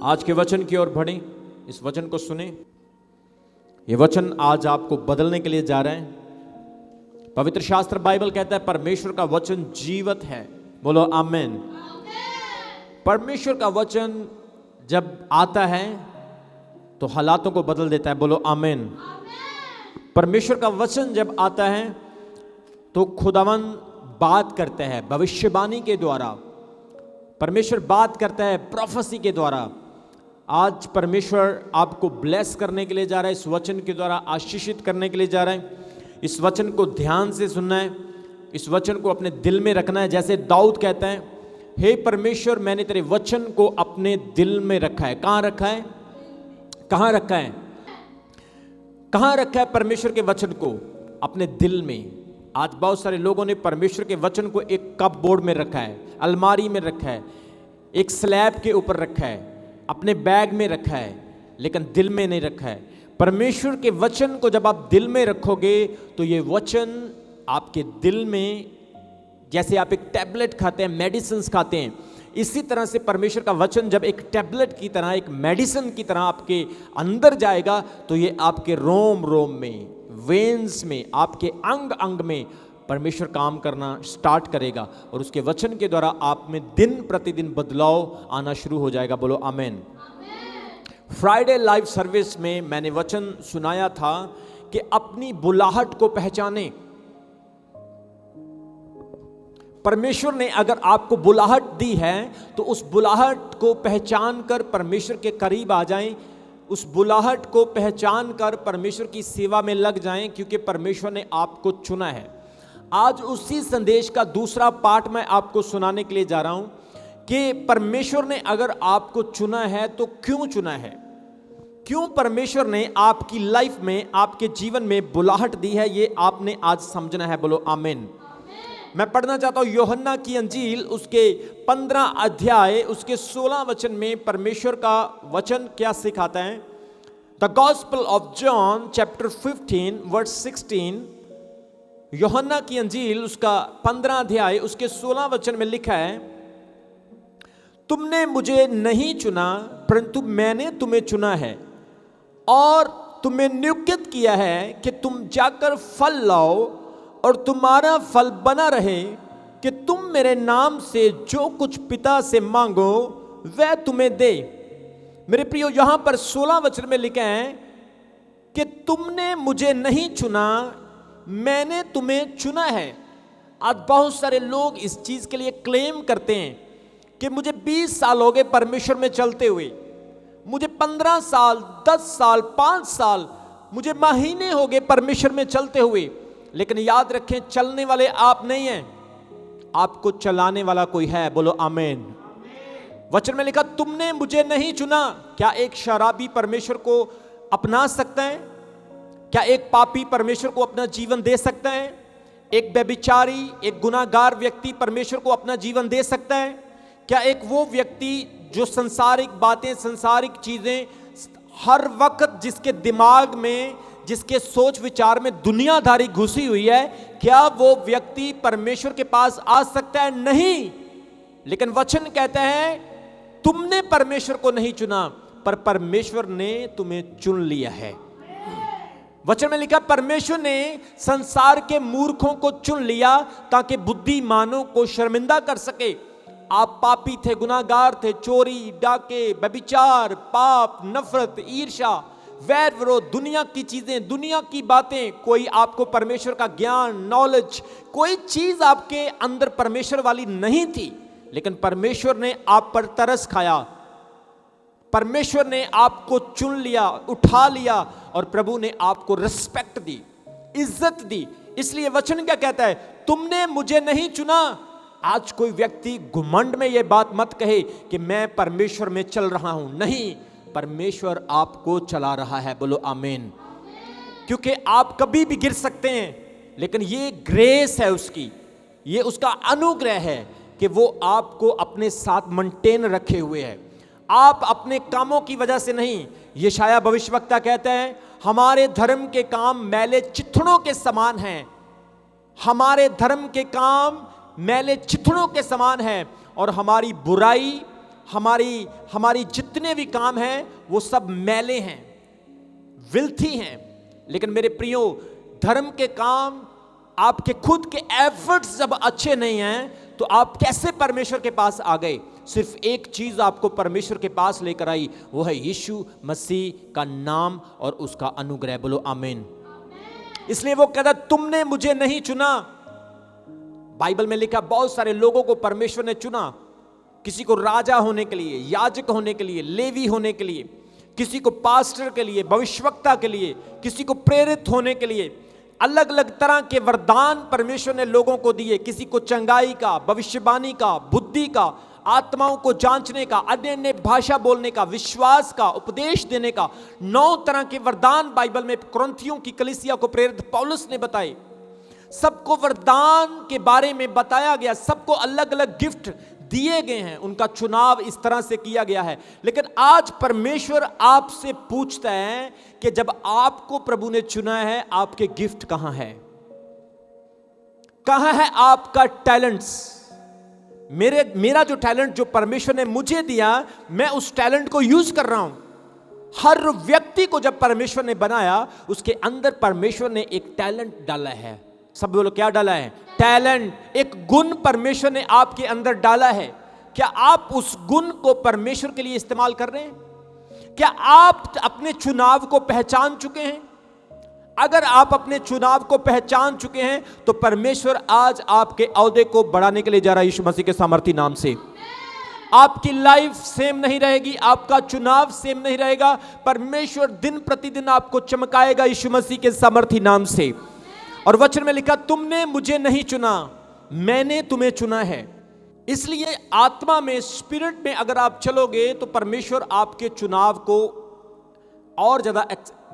आज के वचन की ओर बढ़ें, इस वचन को सुने। ये वचन आज आपको बदलने के लिए जा रहे हैं। पवित्र शास्त्र बाइबल कहता है परमेश्वर का वचन जीवित है। बोलो आमेन। परमेश्वर का वचन जब आता है तो हालातों को बदल देता है। बोलो आमेन। परमेश्वर का वचन जब आता है तो खुदावन बात करते हैं भविष्यवाणी के द्वारा। परमेश्वर बात करता है प्रोफेसी के द्वारा। आज परमेश्वर आपको ब्लेस करने के लिए जा रहा है, इस वचन के द्वारा आशीषित करने के लिए जा रहा है। इस वचन को ध्यान से सुनना है, इस वचन को अपने दिल में रखना है। जैसे दाऊद कहता है, हे परमेश्वर मैंने तेरे वचन को अपने दिल में रखा है। कहाँ रखा है? कहाँ रखा है? कहाँ रखा है परमेश्वर के वचन को? अपने दिल में। आज बहुत सारे लोगों ने परमेश्वर के वचन को एक कप बोर्ड में रखा है, अलमारी में रखा है, एक स्लैब के ऊपर रखा है, अपने बैग में रखा है, लेकिन दिल में नहीं रखा है। परमेश्वर के वचन को जब आप दिल में रखोगे तो ये वचन आपके दिल में, जैसे आप एक टैबलेट खाते हैं, मेडिसिन खाते हैं, इसी तरह से परमेश्वर का वचन जब एक टैबलेट की तरह, एक मेडिसिन की तरह आपके अंदर जाएगा तो ये आपके रोम रोम में, वेन्स में, आपके अंग अंग में परमेश्वर काम करना स्टार्ट करेगा और उसके वचन के द्वारा आप में दिन प्रतिदिन बदलाव आना शुरू हो जाएगा। बोलो आमेन। फ्राइडे लाइव सर्विस में मैंने वचन सुनाया था कि अपनी बुलाहट को पहचाने। परमेश्वर ने अगर आपको बुलाहट दी है तो उस बुलाहट को पहचान कर परमेश्वर के करीब आ जाएं, उस बुलाहट को पहचान कर परमेश्वर की सेवा में लग जाएं, क्योंकि परमेश्वर ने आपको चुना है। आज उसी संदेश का दूसरा पार्ट मैं आपको सुनाने के लिए जा रहा हूं कि परमेश्वर ने अगर आपको चुना है तो क्यों चुना है, क्यों परमेश्वर ने आपकी लाइफ में, आपके जीवन में बुलाहट दी है, ये आपने आज समझना है। बोलो आमीन। मैं पढ़ना चाहता हूं यूहन्ना की अंजील उसके 15 अध्याय उसके 16 वचन में परमेश्वर का वचन क्या सिखाता है। The gospel of John chapter 15 verse 16। यूहन्ना की अंजील उसका 15 अध्याय उसके 16 वचन में लिखा है, तुमने मुझे नहीं चुना परंतु मैंने तुम्हें चुना है और तुम्हें नियुक्त किया है कि तुम जाकर फल लाओ और तुम्हारा फल बना रहे, कि तुम मेरे नाम से जो कुछ पिता से मांगो वह तुम्हें दे। मेरे प्रियो, यहां पर 16 वचन में लिखा है कि तुमने मुझे नहीं चुना, मैंने तुम्हें चुना है। आज बहुत सारे लोग इस चीज के लिए क्लेम करते हैं कि मुझे 20 साल हो गए परमेश्वर में चलते हुए, मुझे 15 साल, 10 साल, 5 साल, मुझे महीने हो गए परमेश्वर में चलते हुए। लेकिन याद रखें, चलने वाले आप नहीं हैं, आपको चलाने वाला कोई है। बोलो आमीन। वचन में लिखा तुमने मुझे नहीं चुना। क्या एक शराबी परमेश्वर को अपना सकता है? क्या एक पापी परमेश्वर को अपना जीवन दे सकता है? एक व्यभिचारी, एक गुनाहगार व्यक्ति परमेश्वर को अपना जीवन दे सकता है? क्या एक वो व्यक्ति जो संसारिक बातें, संसारिक चीजें हर वक्त जिसके दिमाग में, जिसके सोच विचार में दुनियादारी घुसी हुई है, क्या वो व्यक्ति परमेश्वर के पास आ सकता है? नहीं। लेकिन वचन कहता है तुमने परमेश्वर को नहीं चुना पर परमेश्वर ने तुम्हें चुन लिया है। वचन में लिखा परमेश्वर ने संसार के मूर्खों को चुन लिया ताकि बुद्धिमानों को शर्मिंदा कर सके। आप पापी थे, गुनाहगार थे, चोरी, डाके, व्यभिचार, पाप, नफरत, ईर्ष्या, वैर विरोध, दुनिया की चीजें, दुनिया की बातें, कोई आपको परमेश्वर का ज्ञान, नॉलेज, कोई चीज आपके अंदर परमेश्वर वाली नहीं थी। लेकिन परमेश्वर ने आप पर तरस खाया, परमेश्वर ने आपको चुन लिया, उठा लिया और प्रभु ने आपको रिस्पेक्ट दी, इज्जत दी। इसलिए वचन क्या कहता है? तुमने मुझे नहीं चुना। आज कोई व्यक्ति घुमंड में यह बात मत कहे कि मैं परमेश्वर में चल रहा हूं। नहीं, परमेश्वर आपको चला रहा है। बोलो आमीन। क्योंकि आप कभी भी गिर सकते हैं, लेकिन ये ग्रेस है उसकी, ये उसका अनुग्रह है कि वो आपको अपने साथ मेंटेन रखे हुए है। आप अपने कामों की वजह से नहीं। यशायाह भविष्यवक्ता कहता है हमारे धर्म के काम मैले चिथड़ों के समान हैं, हमारे धर्म के काम मैले चिथड़ों के समान हैं और हमारी बुराई, हमारी हमारी जितने भी काम हैं वो सब मैले हैं, विल्थी हैं। लेकिन मेरे प्रियो, धर्म के काम आपके खुद के एफर्ट्स जब अच्छे नहीं हैं तो आप कैसे परमेश्वर के पास आ गए? सिर्फ एक चीज आपको परमेश्वर के पास लेकर आई, वो है यीशु मसीह का नाम और उसका अनुग्रह। बोलो आमीन। इसलिए वो कहता, तुमने मुझे नहीं चुना। बाइबल में लिखा बहुत सारे लोगों को परमेश्वर ने चुना, किसी को राजा होने के लिए, याजक होने के लिए, लेवी होने के लिए, किसी को पास्टर के लिए, भविष्यवक्ता के लिए, किसी को प्रेरित होने के लिए। अलग अलग तरह के वरदान परमेश्वर ने लोगों को दिए, किसी को चंगाई का, भविष्यवाणी का, बुद्धि का, आत्माओं को जांचने का, अन्य भाषा बोलने का, विश्वास का, उपदेश देने का। 9 तरह के वरदान बाइबल में कुरिन्थियों की कलीसिया को प्रेरित पौलुस ने बताए। सबको वरदान के बारे में बताया गया, सबको अलग अलग गिफ्ट दिए गए हैं, उनका चुनाव इस तरह से किया गया है। लेकिन आज परमेश्वर आपसे पूछता है कि जब आपको प्रभु ने चुना है, आपके गिफ्ट कहां है? कहां है आपका टैलेंट्स? मेरा जो टैलेंट जो परमेश्वर ने मुझे दिया, मैं उस टैलेंट को यूज कर रहा हूं। हर व्यक्ति को जब परमेश्वर ने बनाया, उसके अंदर परमेश्वर ने एक टैलेंट डाला है। सब बोलो, क्या डाला है? टैलेंट। एक गुण परमेश्वर ने आपके अंदर डाला है। क्या आप उस गुण को परमेश्वर के लिए इस्तेमाल कर रहे हैं? क्या आप अपने चुनाव को पहचान चुके हैं? अगर आप अपने चुनाव को पहचान चुके हैं तो परमेश्वर आज आपके औहदे को बढ़ाने के लिए जा रहा है यीशु मसीह के सामर्थी नाम से। आपकी लाइफ सेम नहीं रहेगी, आपका चुनाव सेम नहीं रहेगा। परमेश्वर दिन प्रतिदिन आपको चमकाएगा यीशु मसीह के सामर्थी नाम से। और वचन में लिखा, तुमने मुझे नहीं चुना, मैंने तुम्हें चुना है। इसलिए आत्मा में, स्पिरिट में अगर आप चलोगे तो परमेश्वर आपके चुनाव को और ज्यादा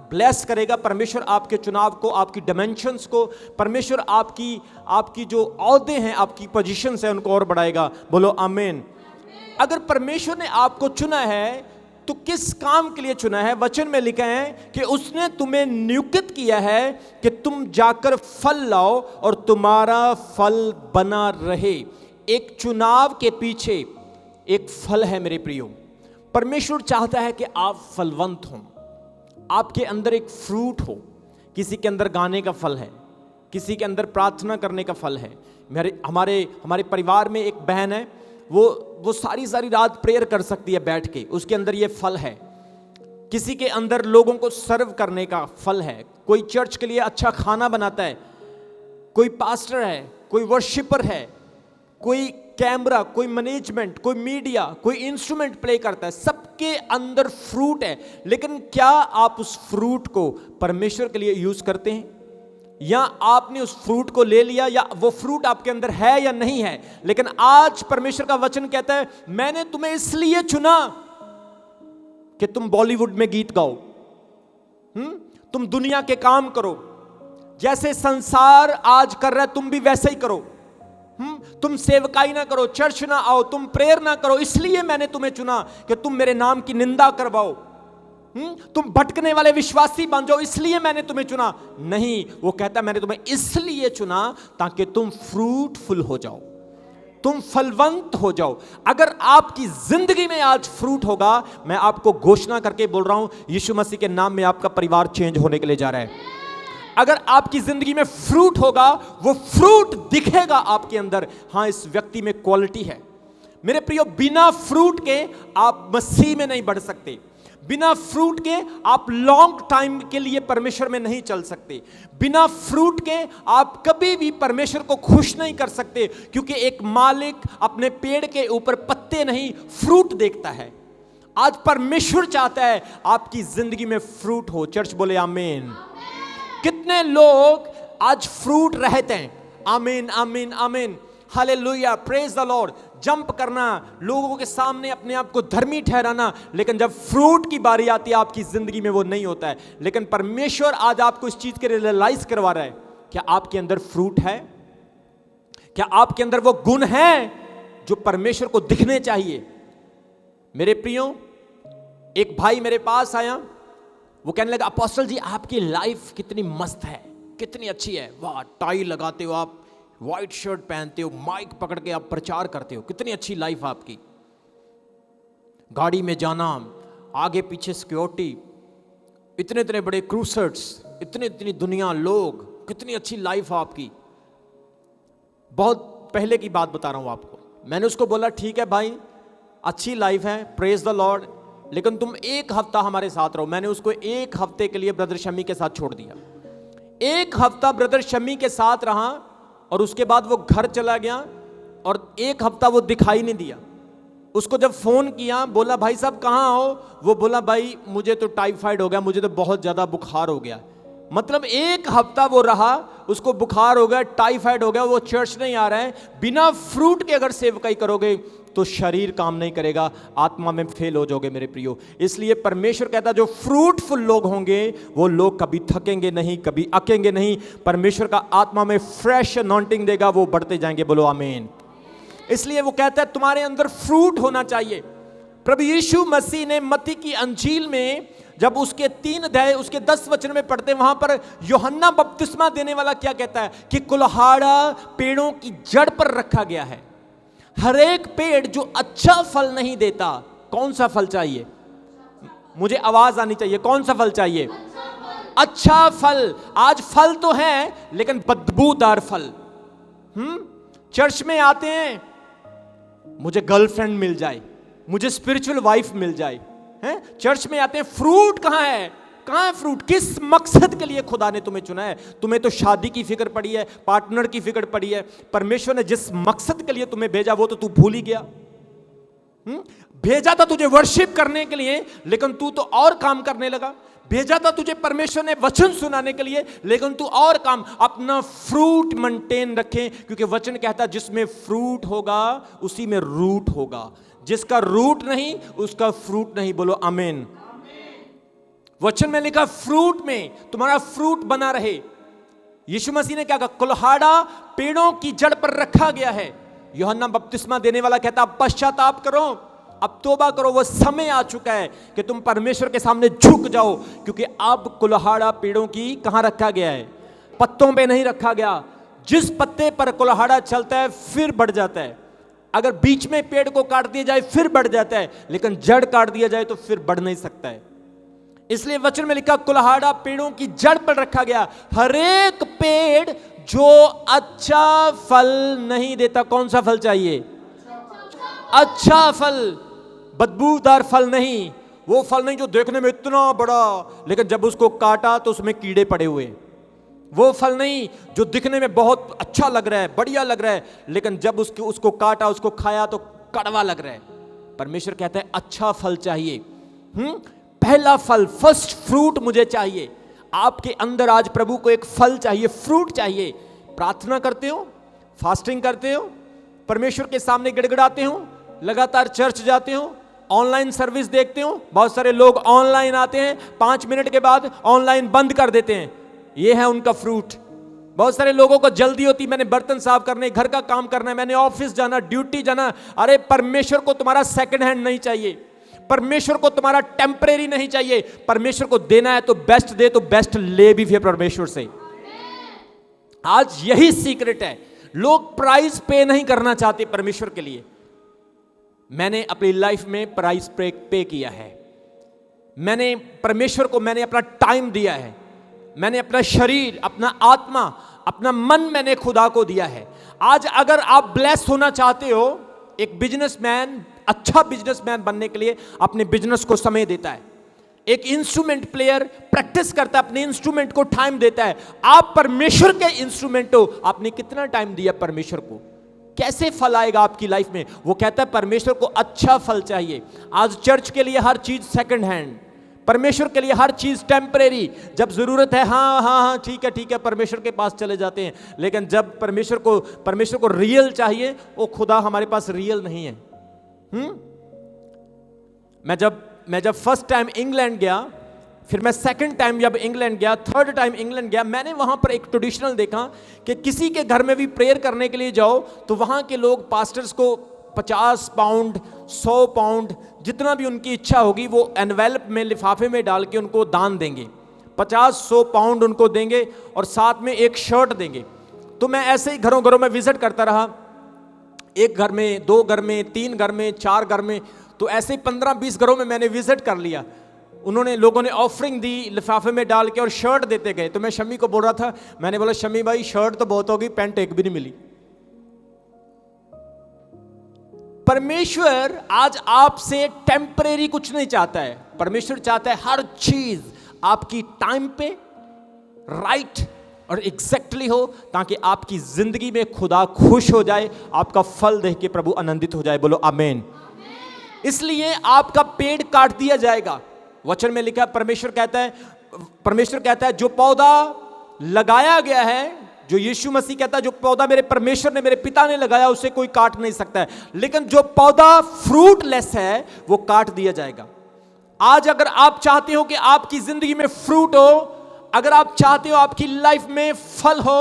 ब्लेस करेगा। परमेश्वर आपके चुनाव को, आपकी डायमेंशंस को, परमेश्वर आपकी जो औहदे हैं, आपकी पोजीशंस हैं, उनको और बढ़ाएगा। बोलो आमीन। अगर परमेश्वर ने आपको चुना है तो किस काम के लिए चुना है? वचन में लिखा है कि उसने तुम्हें नियुक्त किया है कि तुम जाकर फल लाओ और तुम्हारा फल बना रहे। एक चुनाव के पीछे एक फल है मेरे प्रियो। परमेश्वर चाहता है कि आप फलवंत हों, आपके अंदर एक फ्रूट हो। किसी के अंदर गाने का फल है, किसी के अंदर प्रार्थना करने का फल है। हमारे परिवार में एक बहन है, वो सारी रात प्रेयर कर सकती है बैठ के, उसके अंदर ये फल है। किसी के अंदर लोगों को सर्व करने का फल है। कोई चर्च के लिए अच्छा खाना बनाता है, कोई पास्टर है, कोई वर्शिपर है, कोई कैमरा, कोई मैनेजमेंट, कोई मीडिया, कोई इंस्ट्रूमेंट प्ले करता है। सबके अंदर फ्रूट है। लेकिन क्या आप उस फ्रूट को परमेश्वर के लिए यूज करते हैं? या आपने उस फ्रूट को ले लिया, या वो फ्रूट आपके अंदर है या नहीं है? लेकिन आज परमेश्वर का वचन कहता है, मैंने तुम्हें इसलिए चुना कि तुम बॉलीवुड में गीत गाओ, तुम दुनिया के काम करो, जैसे संसार आज कर रहा है तुम भी वैसे ही करो। तुम सेवकाई ना करो, चर्च ना आओ, तुम प्रेयर ना करो, इसलिए मैंने तुम्हें चुना कि तुम मेरे नाम की निंदा करवाओ, तुम भटकने वाले विश्वासी बन जाओ, इसलिए मैंने तुम्हें चुना। नहीं, वो कहता है मैंने तुम्हें इसलिए चुना ताकि तुम फ्रूटफुल हो जाओ, तुम फलवंत हो जाओ। अगर आपकी जिंदगी में आज फ्रूट होगा, मैं आपको घोषणा करके बोल रहा हूं, यीशु मसीह के नाम में आपका परिवार चेंज होने के लिए जा रहा है। अगर आपकी जिंदगी में फ्रूट होगा, वो फ्रूट दिखेगा आपके अंदर। हां, इस व्यक्ति में क्वालिटी है। मेरे प्रियो, बिना फ्रूट के आप मसीह में नहीं बढ़ सकते। बिना फ्रूट के आप लॉन्ग टाइम के लिए परमेश्वर में नहीं चल सकते। बिना फ्रूट के आप कभी भी परमेश्वर को खुश नहीं कर सकते, क्योंकि एक मालिक अपने पेड़ के ऊपर पत्ते नहीं, फ्रूट देखता है। आज परमेश्वर चाहता है आपकी जिंदगी में फ्रूट हो। चर्च बोले आमीन। कितने लोग आज फ्रूट रहते हैं? आमीन, आमीन, आमीन, hallelujah, praise the Lord. Jump करना, लोगों के सामने अपने आप को धर्मी ठहराना, लेकिन जब फ्रूट की बारी आती है आपकी जिंदगी में वो नहीं होता है। लेकिन परमेश्वर आज आपको इस चीज के रियलाइज करवा रहा है, क्या आपके अंदर फ्रूट है? क्या आपके अंदर वो गुण है जो परमेश्वर को दिखने चाहिए? मेरे प्रियो, एक भाई मेरे पास आया, वो कहने लगा, अपोस्टल जी आपकी लाइफ कितनी मस्त है, कितनी अच्छी है, वाह, टाई लगाते हो आप, व्हाइट शर्ट पहनते हो, माइक पकड़ के आप प्रचार करते हो, कितनी अच्छी लाइफ आपकी। गाड़ी में जाना, आगे पीछे सिक्योरिटी, इतने इतने बड़े क्रूसर्स, इतनी इतनी दुनिया, लोग, कितनी अच्छी लाइफ आपकी। बहुत पहले की बात बता रहा हूं आपको। मैंने उसको बोला ठीक है भाई, अच्छी लाइफ है, प्रेज द लॉर्ड, लेकिन तुम एक हफ्ता हमारे साथ रहो। मैंने उसको एक हफ्ते के लिए ब्रदर शमी के साथ छोड़ दिया। एक हफ्ता ब्रदर शमी के साथ रहा और उसके बाद वो घर चला गया और एक हफ्ता वो दिखाई नहीं दिया। उसको जब फोन किया, बोला भाई साहब कहाँ हो, वो बोला भाई मुझे तो टाइफाइड हो गया, मुझे तो बहुत ज्यादा बुखार हो गया। मतलब एक हफ्ता वो रहा, उसको बुखार हो गया, टाइफाइड हो गया, वो चर्च नहीं आ रहा है। बिना फ्रूट के अगर सेवकाई करोगे तो शरीर काम नहीं करेगा, आत्मा में फेल हो जाओगे मेरे प्रियो। इसलिए परमेश्वर कहता है जो फ्रूटफुल लोग होंगे वो लोग कभी थकेंगे नहीं, कभी अकेंगे नहीं। परमेश्वर का आत्मा में फ्रेश अनॉइंटिंग देगा, वो बढ़ते जाएंगे। बोलो आमीन। इसलिए वो कहता है तुम्हारे अंदर फ्रूट होना चाहिए। प्रभु यीशु मसीह ने मत्ती की अंजील में जब उसके 3 अध्याय उसके 10 वचन में पढ़ते हैं, वहां पर यूहन्ना बपतिस्मा देने वाला क्या कहता है कि कुल्हाड़ा पेड़ों की जड़ पर रखा गया है। हर एक पेड़ जो अच्छा फल नहीं देता, कौन सा फल चाहिए? मुझे आवाज आनी चाहिए, कौन सा फल चाहिए? अच्छा फल। आज फल तो है लेकिन बदबूदार फल। चर्च में आते हैं, मुझे गर्लफ्रेंड मिल जाए, मुझे स्पिरिचुअल वाइफ मिल जाए, हैं? चर्च में आते हैं, फ्रूट कहां है? कहां है फ्रूट? किस मकसद के लिए खुदा ने तुम्हें चुना है? तुम्हें तो शादी की फिक्र पड़ी है, पार्टनर की फिक्र पड़ी है। परमेश्वर ने जिस मकसद के लिए तुम्हें भेजा वो तो तू भूल ही गया। भेजा था तुझे वर्शिप करने के लिए, लेकिन तू तो और काम करने लगा। भेजा था तुझे परमेश्वर ने वचन सुनाने के लिए, लेकिन तू और काम। अपना फ्रूट मेंटेन रखें, क्योंकि वचन कहता है जिसमें फ्रूट होगा उसी में रूट होगा, जिसका रूट नहीं उसका फ्रूट नहीं। बोलो आमीन। वचन में लिखा फ्रूट में तुम्हारा फ्रूट बना रहे। यीशु मसीह ने क्या कहा? कुल्हाड़ा पेड़ों की जड़ पर रखा गया है। यूहन्ना बपतिस्मा देने वाला कहता पश्चाताप करो, अब तौबा करो, वो समय आ चुका है कि तुम परमेश्वर के सामने झुक जाओ, क्योंकि अब कुल्हाड़ा पेड़ों की कहां रखा गया है? पत्तों पे नहीं रखा गया। जिस पत्ते पर कुल्हाड़ा चलता है फिर बढ़ जाता है। अगर बीच में पेड़ को काट दिया जाए फिर बढ़ जाता है, लेकिन जड़ काट दिया जाए तो फिर बढ़ नहीं सकता है। इसलिए वचन में लिखा कुल्हाड़ा पेड़ों की जड़ पर रखा गया। हर एक पेड़ जो अच्छा फल नहीं देता, कौन सा फल चाहिए? अच्छा फल, बदबूदार फल नहीं। वो फल नहीं जो देखने में इतना बड़ा लेकिन जब उसको काटा तो उसमें कीड़े पड़े हुए। वो फल नहीं जो दिखने में बहुत अच्छा लग रहा है, बढ़िया लग रहा है, लेकिन जब उसको काटा, उसको खाया तो कड़वा लग रहा है। परमेश्वर कहता है अच्छा फल चाहिए। पहला फल, फर्स्ट फ्रूट मुझे चाहिए। आपके अंदर आज प्रभु को एक फल चाहिए, फ्रूट चाहिए। प्रार्थना करते हो, फास्टिंग करते हो, परमेश्वर के सामने गिड़गिड़ाते हो, लगातार चर्च जाते हो, ऑनलाइन सर्विस देखते हो। बहुत सारे लोग ऑनलाइन आते हैं, 5 मिनट के बाद ऑनलाइन बंद कर देते हैं। यह है उनका फ्रूट। बहुत सारे लोगों को जल्दी होती, मैंने बर्तन साफ करने, घर का काम करना है, मैंने ऑफिस जाना, ड्यूटी जाना। अरे परमेश्वर को तुम्हारा सेकंड हैंड नहीं चाहिए, परमेश्वर को तुम्हारा टेम्परेरी नहीं चाहिए। परमेश्वर को देना है तो बेस्ट दे, तो बेस्ट ले भी फिर परमेश्वर से। आज यही सीक्रेट है, लोग प्राइस पे नहीं करना चाहते परमेश्वर के लिए। मैंने अपनी लाइफ में प्राइस पे किया है। मैंने परमेश्वर को, मैंने अपना टाइम दिया है, मैंने अपना शरीर, अपना आत्मा, अपना मन मैंने खुदा को दिया है। आज अगर आप ब्लेस होना चाहते हो, एक बिजनेसमैन अच्छा बिजनेसमैन बनने के लिए अपने बिजनेस को समय देता है। एक इंस्ट्रूमेंट प्लेयर प्रैक्टिस करता है, अपने इंस्ट्रूमेंट को टाइम देता है। आप परमेश्वर के इंस्ट्रूमेंट हो, आपने कितना टाइम दिया परमेश्वर को? कैसे फल आएगा आपकी लाइफ में? वो कहता है परमेश्वर को अच्छा फल चाहिए। आज चर्च के लिए हर चीज सेकंड हैंड, परमेश्वर के लिए हर चीज टेम्परेरी। जब जरूरत है हाँ हाँ हाँ ठीक है परमेश्वर के पास चले जाते हैं, लेकिन जब परमेश्वर को रियल चाहिए, वो खुदा हमारे पास रियल नहीं है। मैं जब फर्स्ट टाइम इंग्लैंड गया, फिर मैं सेकंड टाइम जब इंग्लैंड गया, थर्ड टाइम इंग्लैंड गया, मैंने वहां पर एक ट्रेडिशनल देखा कि किसी के घर में भी प्रेयर करने के लिए जाओ तो वहां के लोग पास्टर्स को 50 पाउंड 100 पाउंड जितना भी उनकी इच्छा होगी वो एनवेलप में, लिफाफे में डाल के उनको दान देंगे। 50-100 पाउंड उनको देंगे और साथ में एक शर्ट देंगे। तो मैं ऐसे ही घरों में विजिट करता रहा, एक घर में, 2 घर में, 3 घर में, 4 घर में। तो ऐसे ही 15-20 घरों में मैंने विजिट कर लिया। उन्होंने, लोगों ने ऑफरिंग दी लिफाफे में डाल के और शर्ट देते गए। तो मैं शमी को बोल रहा था, मैंने बोला शमी भाई शर्ट तो बहुत होगी, पैंट एक भी नहीं मिली। परमेश्वर आज आपसे टेम्परेरी कुछ नहीं चाहता है। परमेश्वर चाहता है हर चीज आपकी टाइम पे राइट और एग्जैक्टली हो, ताकि आपकी जिंदगी में खुदा खुश हो जाए, आपका फल देख के प्रभु आनंदित हो जाए। बोलो आमीन। इसलिए आपका पेड़ काट दिया जाएगा। वचन में लिखा है, परमेश्वर कहता है जो पौधा लगाया गया है, जो यीशु मसीह कहता है जो पौधा मेरे परमेश्वर ने, मेरे पिता ने लगाया, उसे कोई काट नहीं सकता है। लेकिन जो पौधा फ्रूटलेस है वो काट दिया जाएगा। आज अगर आप चाहते हो कि आपकी जिंदगी में फ्रूट हो, अगर आप चाहते हो आपकी लाइफ में फल हो,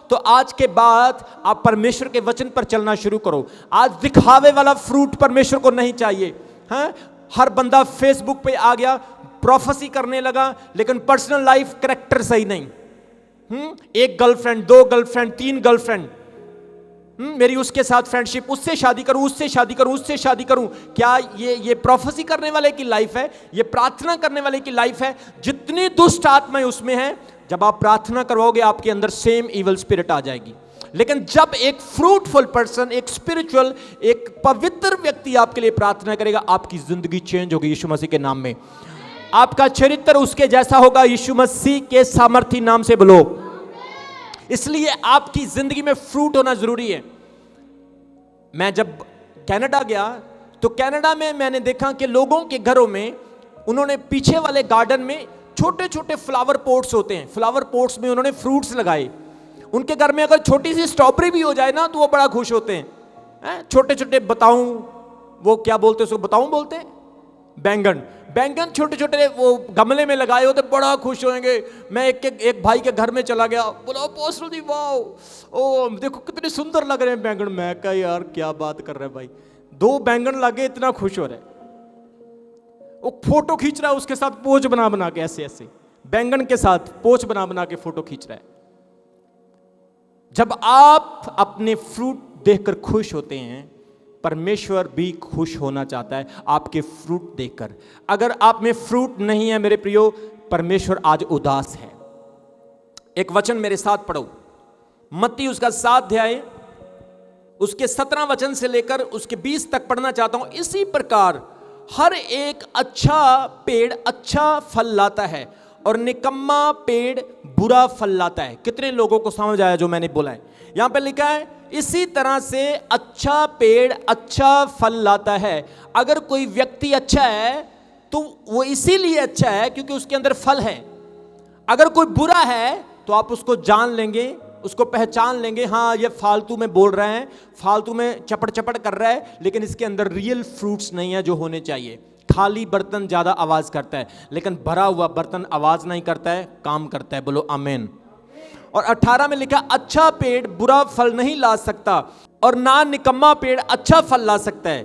तो आज के बाद आप परमेश्वर के वचन पर चलना शुरू करो। आज दिखावे वाला फ्रूट परमेश्वर को नहीं चाहिए। हाँ, हर बंदा फेसबुक पे आ गया, प्रोफेसी करने लगा, लेकिन पर्सनल लाइफ कैरेक्टर सही नहीं। एक गर्लफ्रेंड, 2 गर्लफ्रेंड, 3 गर्लफ्रेंड, मेरी उसके साथ फ्रेंडशिप, उससे शादी करूं, उससे शादी करूं, उससे शादी करूं। क्या ये प्रोफेसी करने वाले की लाइफ है? ये प्रार्थना करने वाले की लाइफ है? जितनी दुष्ट आत्माएं उसमें हैं, जब आप प्रार्थना करवाओगे आपके अंदर सेम इवल स्पिरिट आ जाएगी। लेकिन जब एक फ्रूटफुल पर्सन, एक स्पिरिचुअल, एक पवित्र व्यक्ति आपके लिए प्रार्थना करेगा, आपकी जिंदगी चेंज होगी यीशु मसीह के नाम में। आपका चरित्र उसके जैसा होगा यीशु मसीह के सामर्थी नाम से। बोलो। इसलिए आपकी जिंदगी में फ्रूट होना जरूरी है। मैं जब कनाडा गया तो कनाडा में मैंने देखा कि लोगों के घरों में उन्होंने पीछे वाले गार्डन में छोटे छोटे फ्लावर पॉट्स होते हैं, फ्लावर पॉट्स में उन्होंने फ्रूट्स लगाए। उनके घर में अगर छोटी सी स्ट्रॉबेरी भी हो जाए ना तो वो बड़ा खुश होते हैं। छोटे छोटे बताऊं, वो क्या बोलते हैं उसको, बताऊं बोलते हैं, बैंगन छोटे छोटे वो गमले में लगाए होते, बड़ा खुश होंगे। मैं एक भाई के घर में चला गया, बोला अपोस्टल जी वाओ, ओ देखो कितने सुंदर लग रहे हैं बैंगन। मैं कहा यार क्या बात कर रहे हैं भाई, 2 बैंगन लगे इतना खुश हो रहे। वो फोटो खींच रहा है उसके साथ पोज बना के, ऐसे बैंगन के साथ पोज बना के फोटो खींच रहा है। जब आप अपने फ्रूट देखकर खुश होते हैं, परमेश्वर भी खुश होना चाहता है आपके फ्रूट देखकर। अगर आप में फ्रूट नहीं है मेरे प्रियो, परमेश्वर आज उदास है। एक वचन मेरे साथ पढ़ो, मत्ती उसका 7 अध्याय उसके 17 वचन से लेकर उसके 20 तक पढ़ना चाहता हूं। इसी प्रकार हर एक अच्छा पेड़ अच्छा फल लाता है और निकम्मा पेड़ बुरा फल लाता है। कितने लोगों को समझ आया जो मैंने बोला है? यहां पे लिखा है इसी तरह से अच्छा पेड़ अच्छा फल लाता है। अगर कोई व्यक्ति अच्छा है तो वो इसीलिए अच्छा है क्योंकि उसके अंदर फल है। अगर कोई बुरा है तो आप उसको जान लेंगे, उसको पहचान लेंगे, हाँ ये फालतू में बोल रहे हैं, फालतू में चपड़ कर रहा है, लेकिन इसके अंदर रियल फ्रूट्स नहीं है जो होने चाहिए। खाली बर्तन ज्यादा आवाज करता है, लेकिन भरा हुआ बर्तन आवाज नहीं करता है, काम करता है। बोलो आमीन। और 18 में लिखा, अच्छा पेड़ बुरा फल नहीं ला सकता और ना निकम्मा पेड़ अच्छा फल ला सकता है।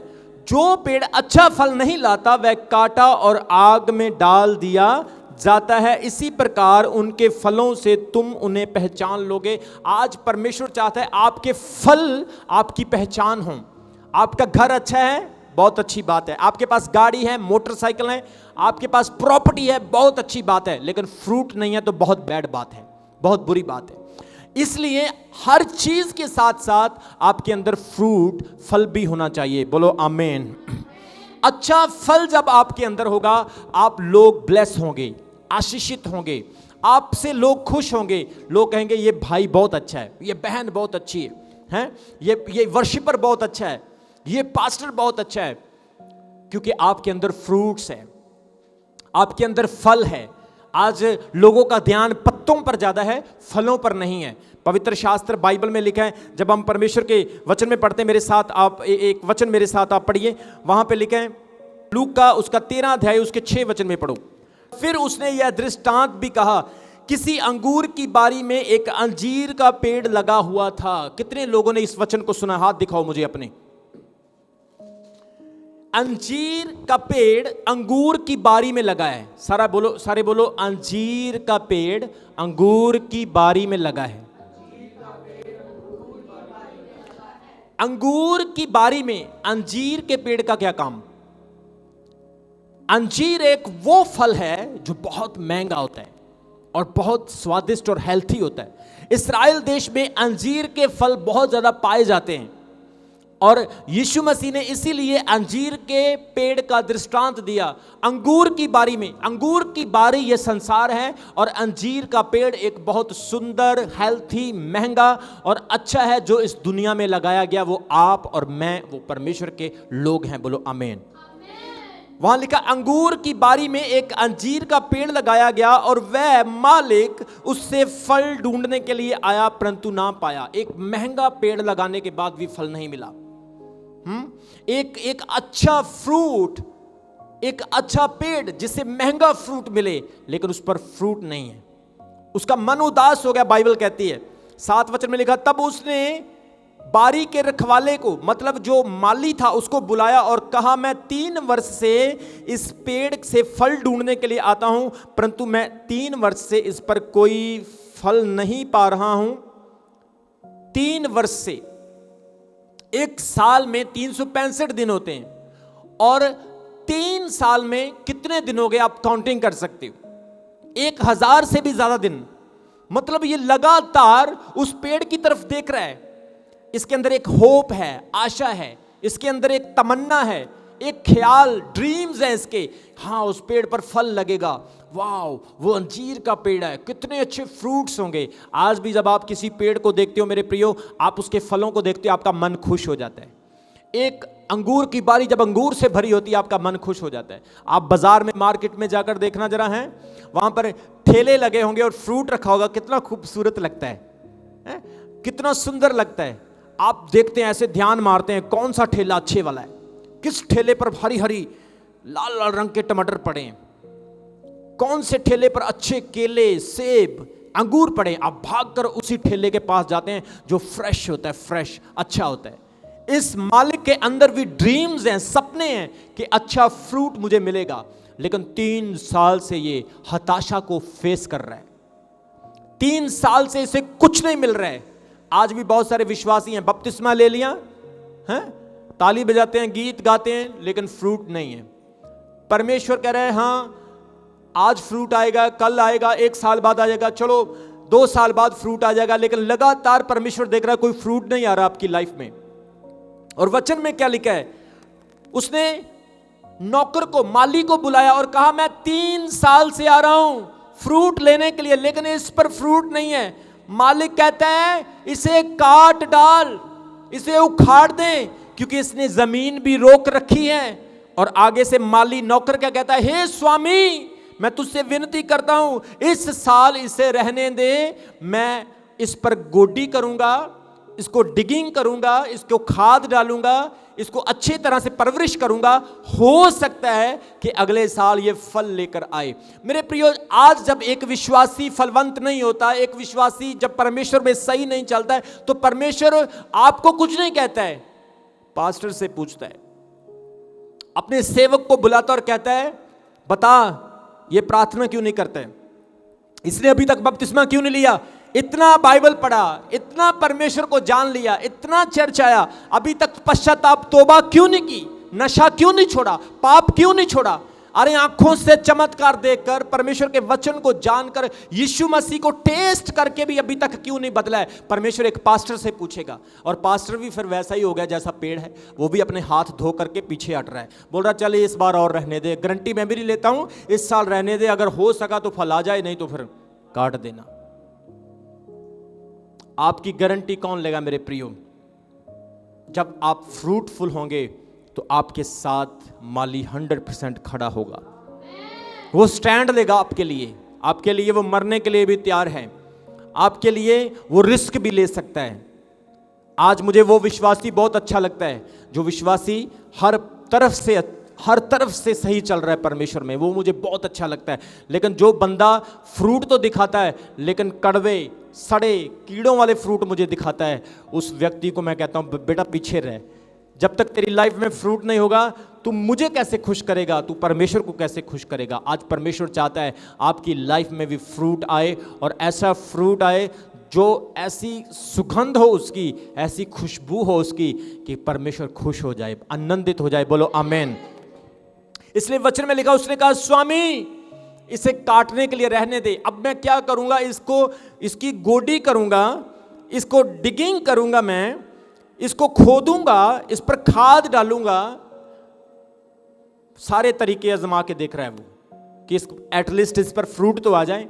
जो पेड़ अच्छा फल नहीं लाता वह काटा और आग में डाल दिया जाता है। इसी प्रकार उनके फलों से तुम उन्हें पहचान लोगे। आज परमेश्वर चाहता है आपके फल आपकी पहचान हो। आपका घर अच्छा है, बहुत अच्छी बात है। आपके पास गाड़ी है, मोटरसाइकिल है, आपके पास प्रॉपर्टी है, बहुत अच्छी बात है। लेकिन फ्रूट नहीं है तो बहुत बैड बात है, बहुत बुरी बात है। इसलिए हर चीज के साथ साथ आपके अंदर फ्रूट, फल भी होना चाहिए। बोलो आमीन। अच्छा फल जब आपके अंदर होगा, आप लोग ब्लेस होंगे, आशीषित होंगे, आपसे लोग खुश होंगे। लोग कहेंगे ये भाई बहुत अच्छा है, ये बहन बहुत अच्छी है, ये वर्शिपर बहुत अच्छा है, ये पास्टर बहुत अच्छा है, क्योंकि आपके अंदर फ्रूट्स है, आपके अंदर फल है। आज लोगों का ध्यान पत्तों पर ज्यादा है, फलों पर नहीं है। पवित्र शास्त्र बाइबल में लिखा है, जब हम परमेश्वर के वचन में पढ़ते हैं, मेरे साथ आप एक वचन मेरे साथ आप पढ़िए। वहां पे लिखा है लूका का उसका 13 अध्याय उसके 6 वचन में पढ़ो। फिर उसने यह दृष्टांत भी कहा, किसी अंगूर की बारी में एक अंजीर का पेड़ लगा हुआ था। कितने लोगों ने इस वचन को सुना? हाथ दिखाओ मुझे अपने। अंजीर का पेड़ अंगूर की बारी में लगा है। सारे बोलो अंजीर का पेड़ अंगूर की बारी में लगा है। अंगूर की बारी में अंजीर के पेड़ का क्या काम? अंजीर एक वो फल है जो बहुत महंगा होता है और बहुत स्वादिष्ट और हेल्थी होता है। इस्राएल देश में अंजीर के फल बहुत ज़्यादा पाए जाते हैं और यीशु मसीह ने इसीलिए अंजीर के पेड़ का दृष्टांत दिया। अंगूर की बारी में, अंगूर की बारी ये संसार है और अंजीर का पेड़ एक बहुत सुंदर, हेल्थी, महंगा और अच्छा है जो इस दुनिया में लगाया गया। वो आप और मैं, वो परमेश्वर के लोग हैं। बोलो आमीन। वहां लिखा अंगूर की बारी में एक अंजीर का पेड़ लगाया गया और वह मालिक उससे फल ढूंढने के लिए आया परंतु ना पाया। एक महंगा पेड़ लगाने के बाद भी फल नहीं मिला। एक अच्छा फ्रूट, एक अच्छा पेड़ जिससे महंगा फ्रूट मिले लेकिन उस पर फ्रूट नहीं है, उसका मन उदास हो गया। बाइबल कहती है 7 वचन में लिखा, तब उसने बारी के रखवाले को, मतलब जो माली था, उसको बुलाया और कहा, मैं 3 वर्ष से इस पेड़ से फल ढूंढने के लिए आता हूं परंतु मैं 3 वर्ष से इस पर कोई फल नहीं पा रहा हूं। 3 वर्ष से, एक साल में 365 दिन होते हैं और 3 साल में कितने दिन हो गए आप काउंटिंग कर सकते हो। 1000 से भी ज्यादा दिन। मतलब ये लगातार उस पेड़ की तरफ देख रहा है। इसके अंदर एक होप है, आशा है, इसके अंदर एक तमन्ना है, एक ख्याल, ड्रीम्स है इसके। हाँ, उस पेड़ पर फल लगेगा, वाओ वो अंजीर का पेड़ है, कितने अच्छे फ्रूट्स होंगे। आज भी जब आप किसी पेड़ को देखते हो मेरे प्रियो, आप उसके फलों को देखते हो, आपका मन खुश हो जाता है। एक अंगूर की बारी जब अंगूर से भरी होती है, आपका मन खुश हो जाता है। आप बाजार में, मार्केट में जाकर देखना जरा है, वहां पर ठेले लगे होंगे और फ्रूट रखा होगा, कितना खूबसूरत लगता है? कितना सुंदर लगता है। आप देखते हैं, ऐसे ध्यान मारते हैं कौन सा ठेला अच्छे वाला है, किस ठेले पर हरी हरी लाल लाल रंग के टमाटर पड़े हैं, कौन से ठेले पर अच्छे केले, सेब, अंगूर पड़े। आप भागकर उसी ठेले के पास जाते हैं जो फ्रेश होता है, फ्रेश, अच्छा होता है। इस मालिक के अंदर भी ड्रीम्स हैं, सपने हैं कि अच्छा फ्रूट मुझे मिलेगा, लेकिन 3 साल से ये हताशा को फेस कर रहा है। 3 साल से इसे कुछ नहीं मिल रहा है। आज भी बहुत सारे विश्वासी हैं, बपतिस्मा ले लिया हैं, ताली बजाते हैं, गीत गाते हैं, लेकिन फ्रूट नहीं है। परमेश्वर कह रहे हैं हाँ आज फ्रूट आएगा, कल आएगा, 1 साल बाद आ जाएगा, चलो 2 साल बाद फ्रूट आ जाएगा, लेकिन लगातार परमेश्वर देख रहा है कोई फ्रूट नहीं आ रहा आपकी लाइफ में। और वचन में क्या लिखा है, उसने नौकर को, माली को बुलाया और कहा, मैं 3 साल से आ रहा हूं फ्रूट लेने के लिए, लेकिन इस पर फ्रूट नहीं है। मालिक कहता है इसे काट डाल, इसे उखाड़ दे, क्योंकि इसने जमीन भी रोक रखी है। और आगे से माली नौकर क्या कहता है, हे स्वामी मैं तुझसे विनती करता हूं इस साल इसे रहने दे, मैं इस पर गोडी करूंगा, इसको डिगिंग करूंगा, इसको खाद डालूंगा, इसको अच्छी तरह से परवरिश करूंगा, हो सकता है कि अगले साल ये फल लेकर आए। मेरे प्रियो, आज जब एक विश्वासी फलवंत नहीं होता, एक विश्वासी जब परमेश्वर में सही नहीं चलता है, तो परमेश्वर आपको कुछ नहीं कहता है, पास्टर से पूछता है, अपने सेवक को बुलाता और कहता है, बता ये प्रार्थना क्यों नहीं करते, इसने अभी तक बपतिस्मा क्यों नहीं लिया, इतना बाइबल पढ़ा, इतना परमेश्वर को जान लिया, इतना चर्च आया, अभी तक पश्चाताप तौबा क्यों नहीं की, नशा क्यों नहीं छोड़ा, पाप क्यों नहीं छोड़ा। अरे आंखों से चमत्कार देखकर, परमेश्वर के वचन को जानकर, यीशु मसीह को टेस्ट करके भी अभी तक क्यों नहीं बदला है। परमेश्वर एक पास्टर से पूछेगा, और पास्टर भी फिर वैसा ही हो गया जैसा पेड़ है, वो भी अपने हाथ धो करके पीछे हट रहा है, बोल रहा चले इस बार और रहने दे, गारंटी मैं भी नहीं लेता हूं, इस साल रहने दे, अगर हो सका तो फल आ जाए, नहीं तो फिर काट देना। आपकी गारंटी कौन लेगा मेरे प्रियो? जब आप फ्रूटफुल होंगे तो आपके साथ माली 100% खड़ा होगा, वो स्टैंड लेगा आपके लिए वो मरने के लिए भी तैयार है, आपके लिए वो रिस्क भी ले सकता है। आज मुझे वो विश्वासी बहुत अच्छा लगता है जो विश्वासी हर तरफ से सही चल रहा है परमेश्वर में, वो मुझे बहुत अच्छा लगता है। लेकिन जो बंदा फ्रूट तो दिखाता है लेकिन कड़वे, सड़े, कीड़ों वाले फ्रूट मुझे दिखाता है, उस व्यक्ति को मैं कहता हूं बेटा पीछे रह। जब तक तेरी लाइफ में फ्रूट नहीं होगा, तू मुझे कैसे खुश करेगा, तू परमेश्वर को कैसे खुश करेगा। आज परमेश्वर चाहता है आपकी लाइफ में भी फ्रूट आए, और ऐसा फ्रूट आए जो ऐसी सुगंध हो उसकी, ऐसी खुशबू हो उसकी कि परमेश्वर खुश हो जाए, आनंदित हो जाए। बोलो आमेन। इसलिए वचन में लिखा, उसने कहा स्वामी इसे काटने के लिए रहने दे। अब मैं क्या करूंगा, इसकी गोडी करूंगा, इसको डिगिंग करूंगा, मैं इसको खोदूंगा, इस पर खाद डालूंगा। सारे तरीके आजमा के देख रहा है वो कि एटलीस्ट इस पर फ्रूट तो आ जाए।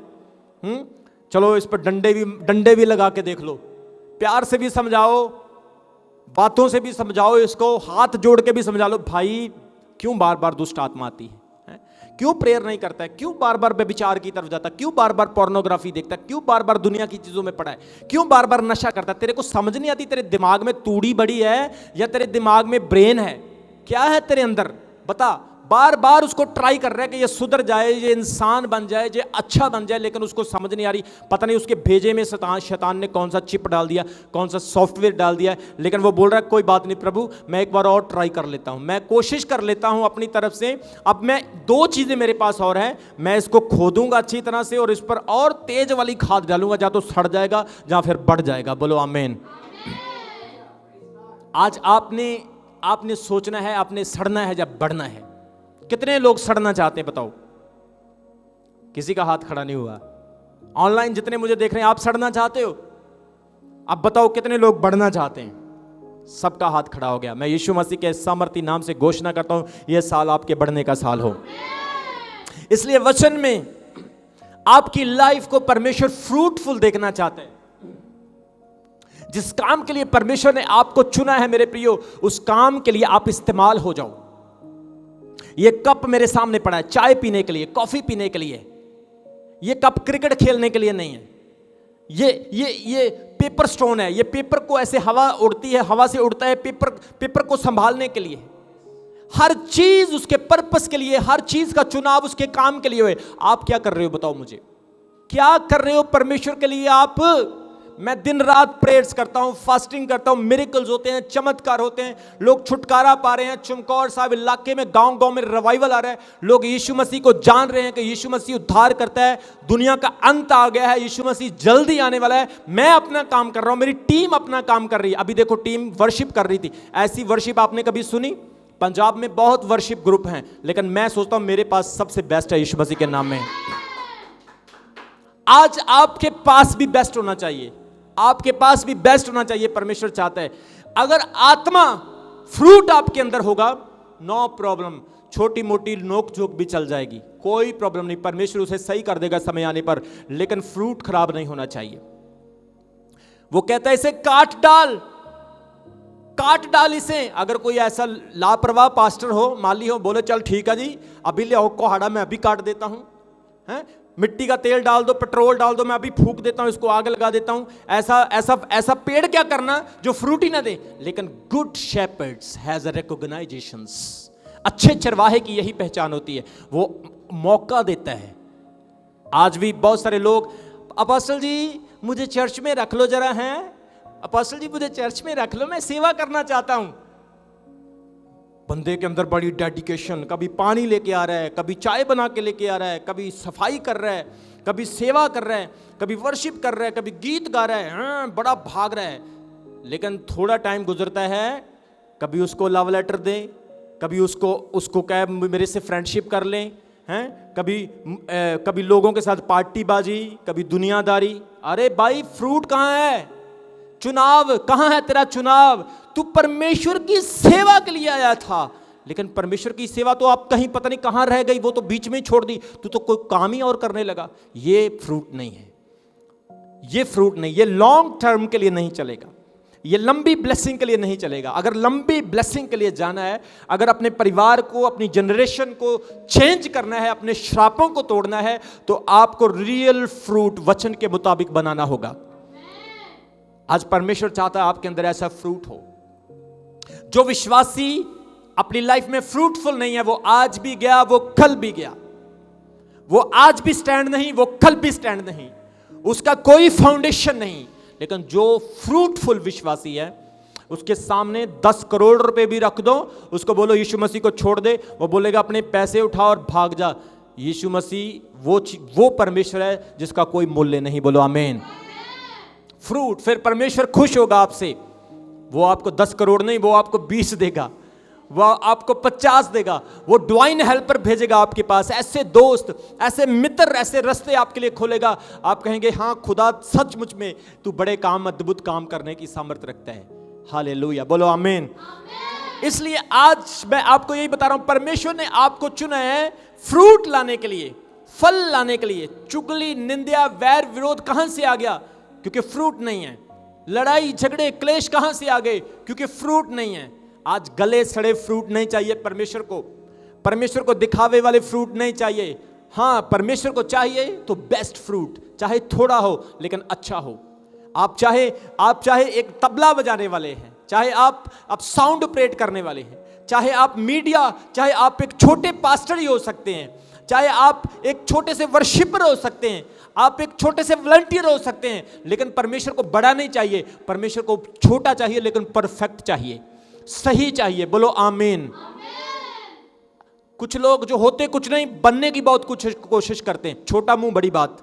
चलो इस पर डंडे भी लगा के देख लो, प्यार से भी समझाओ, बातों से भी समझाओ, इसको हाथ जोड़ के भी समझा लो, भाई क्यों बार बार दुष्ट आत्मा आती है? क्यों प्रेयर नहीं करता है? क्यों बार बार व्यभिचार की तरफ जाता है? क्यों बार बार पोर्नोग्राफी देखता है? क्यों बार बार दुनिया की चीजों में पड़ा है? क्यों बार बार नशा करता है? तेरे को समझ नहीं आती? तेरे दिमाग में तूड़ी बड़ी है या तेरे दिमाग में ब्रेन है? क्या है तेरे अंदर? बता। बार बार उसको ट्राई कर रहा है कि ये सुधर जाए, ये इंसान बन जाए, ये अच्छा बन जाए, लेकिन उसको समझ नहीं आ रही। पता नहीं उसके भेजे में शैतान ने कौन सा चिप डाल दिया, कौन सा सॉफ्टवेयर डाल दिया, लेकिन वो बोल रहा है कोई बात नहीं प्रभु, मैं एक बार और ट्राई कर लेता हूं, मैं कोशिश कर लेता हूं अपनी तरफ से। अब मैं दो चीजें मेरे पास और है, मैं इसको खोदूंगा अच्छी तरह से और इस पर और तेज वाली खाद डालूंगा, या तो सड़ जाएगा या फिर बढ़ जाएगा। बोलो आमीन। आज आपने सोचना है, आपने सड़ना है या बढ़ना है। कितने लोग सड़ना चाहते हैं बताओ? किसी का हाथ खड़ा नहीं हुआ। ऑनलाइन जितने मुझे देख रहे हैं, आप सड़ना चाहते हो? अब बताओ कितने लोग बढ़ना चाहते हैं? सबका हाथ खड़ा हो गया। मैं यीशु मसीह के सामर्थी नाम से घोषणा करता हूं, यह साल आपके बढ़ने का साल हो। इसलिए वचन में आपकी लाइफ को परमेश्वर फ्रूटफुल देखना चाहते हैं। जिस काम के लिए परमेश्वर ने आपको चुना है मेरे प्रियो, उस काम के लिए आप इस्तेमाल हो जाओ। ये कप मेरे सामने पड़ा है चाय पीने के लिए, कॉफी पीने के लिए। ये कप क्रिकेट खेलने के लिए नहीं है। ये पेपर स्टोन है। ये पेपर को ऐसे हवा उड़ती है, हवा से उड़ता है, पेपर को संभालने के लिए। हर चीज उसके पर्पस के लिए, हर चीज का चुनाव उसके काम के लिए हुए। आप क्या कर रहे हो बताओ मुझे? क्या कर रहे हो परमेश्वर के लिए आप? मैं दिन रात प्रेयर्स करता हूं, फास्टिंग करता हूं, मिरेकल्स होते हैं, चमत्कार होते हैं, लोग छुटकारा पा रहे हैं। चमकौर साहब इलाके में गांव में रिवाइवल आ रहा है। लोग यीशु मसीह को जान रहे हैं कि यीशु मसीह उद्धार करता है। दुनिया का अंत आ गया है, यीशु मसीह जल्दी आने वाला है। मैं अपना काम कर रहा हूं, मेरी टीम अपना काम कर रही है। अभी देखो टीम वर्शिप कर रही थी। ऐसी वर्शिप आपने कभी सुनी? पंजाब में बहुत वर्शिप ग्रुप हैं, लेकिन मैं सोचता हूं मेरे पास सबसे बेस्ट है यीशु मसीह के नाम में। आज आपके पास भी बेस्ट होना चाहिए, आपके पास भी बेस्ट होना चाहिए। परमेश्वर चाहता है अगर आत्मा फ्रूट आपके अंदर होगा, नो प्रॉब्लम, छोटी मोटी नोक झोंक भी चल जाएगी, कोई प्रॉब्लम नहीं। परमेश्वर उसे सही कर देगा समय आने पर, लेकिन फ्रूट खराब नहीं होना चाहिए। वो कहता है इसे काट डाल इसे। अगर कोई ऐसा लापरवाह पास्टर हो, माली हो, बोले चल ठीक है जी, अभी ले आओ कोहाड़ा, मैं अभी काट देता हूं, हैं? मिट्टी का तेल डाल दो, पेट्रोल डाल दो, मैं अभी फूंक देता हूं, इसको आग लगा देता हूं। ऐसा पेड़ क्या करना जो फ्रूट ही ना दे। लेकिन गुड शेपर्ड्स हैज अ रिकॉग्नाइजेशंस, अच्छे चरवाहे की यही पहचान होती है, वो मौका देता है। आज भी बहुत सारे लोग, अपोस्टल जी मुझे चर्च में रख लो जरा, हैं अपोस्टल जी मुझे चर्च में रख लो, मैं सेवा करना चाहता हूं। बंदे के अंदर बड़ी डेडिकेशन, कभी पानी लेके आ रहा है, कभी चाय बना के लेके आ रहा है, कभी सफाई कर रहा है, कभी सेवा कर रहा है, कभी वर्शिप कर रहा है, कभी गीत गा रहा है, हाँ, बड़ा भाग रहा है। लेकिन थोड़ा टाइम गुजरता है, कभी उसको लव लेटर दे, कभी उसको कहे मेरे से फ्रेंडशिप कर लें, हैं, कभी लोगों के साथ पार्टीबाजी, कभी दुनियादारी। अरे भाई फ्रूट कहाँ है? चुनाव कहां है तेरा? चुनाव। तू परमेश्वर की सेवा के लिए आया था, लेकिन परमेश्वर की सेवा तो आप कहीं पता नहीं कहां रह गई, वो तो बीच में ही छोड़ दी। तू तो कोई काम ही और करने लगा। ये फ्रूट नहीं है, ये फ्रूट नहीं, ये लॉन्ग टर्म के लिए नहीं चलेगा, ये लंबी ब्लेसिंग के लिए नहीं चलेगा। अगर लंबी ब्लेसिंग के लिए जाना है, अगर अपने परिवार को, अपनी जनरेशन को चेंज करना है, अपने श्रापों को तोड़ना है, तो आपको रियल फ्रूट वचन के मुताबिक बनाना होगा। आज परमेश्वर चाहता है आपके अंदर ऐसा फ्रूट हो। जो विश्वासी अपनी लाइफ में फ्रूटफुल नहीं है, वो आज भी गया, वो कल भी गया, वो आज भी स्टैंड नहीं, वो कल भी स्टैंड नहीं, उसका कोई फाउंडेशन नहीं। लेकिन जो फ्रूटफुल विश्वासी है, उसके सामने 10 करोड़ रुपए भी रख दो, उसको बोलो यीशु मसीह को छोड़ दे, वो बोलेगा अपने पैसे उठा और भाग जा। यीशु मसीह वो परमेश्वर है जिसका कोई मूल्य नहीं। बोलो आमीन। फ्रूट, फिर परमेश्वर खुश होगा आपसे। वो आपको 10 करोड़ नहीं, वो आपको 20 देगा, वह आपको 50 देगा। वो डिवाइन हेल्पर भेजेगा आपके पास, ऐसे दोस्त, ऐसे मित्र, ऐसे रास्ते आपके लिए खोलेगा। आप कहेंगे हाँ खुदा सचमुच में तू बड़े काम, अद्भुत काम करने की सामर्थ्य रखता है। हालेलुया, बोलो आमीन। इसलिए आज मैं आपको यही बता रहा हूं, परमेश्वर ने आपको चुना है फ्रूट लाने के लिए, फल लाने के लिए। चुगली, निंदा, वैर, विरोध कहां से आ गया? क्योंकि फ्रूट नहीं है। लड़ाई, झगड़े, क्लेश कहां से आ गए? क्योंकि फ्रूट नहीं है। आज गले सड़े फ्रूट नहीं चाहिए परमेश्वर को। परमेश्वर को दिखावे वाले फ्रूट नहीं चाहिए। हाँ, परमेश्वर को चाहिए तो बेस्ट फ्रूट, चाहे थोड़ा हो लेकिन अच्छा हो। आप चाहे एक तबला बजाने वाले हैं, चाहे आप साउंड ऑपरेट करने वाले हैं, चाहे आप मीडिया, चाहे आप एक छोटे पास्टर ही हो सकते हैं, चाहे आप एक छोटे से वर्शिपर हो सकते हैं, आप एक छोटे से वॉलंटियर हो सकते हैं, लेकिन परमेश्वर को बड़ा नहीं चाहिए। परमेश्वर को छोटा चाहिए लेकिन परफेक्ट चाहिए, सही चाहिए। बोलो आमीन। कुछ लोग जो होते कुछ नहीं, बनने की बहुत कुछ कोशिश करते हैं। छोटा मुंह बड़ी बात,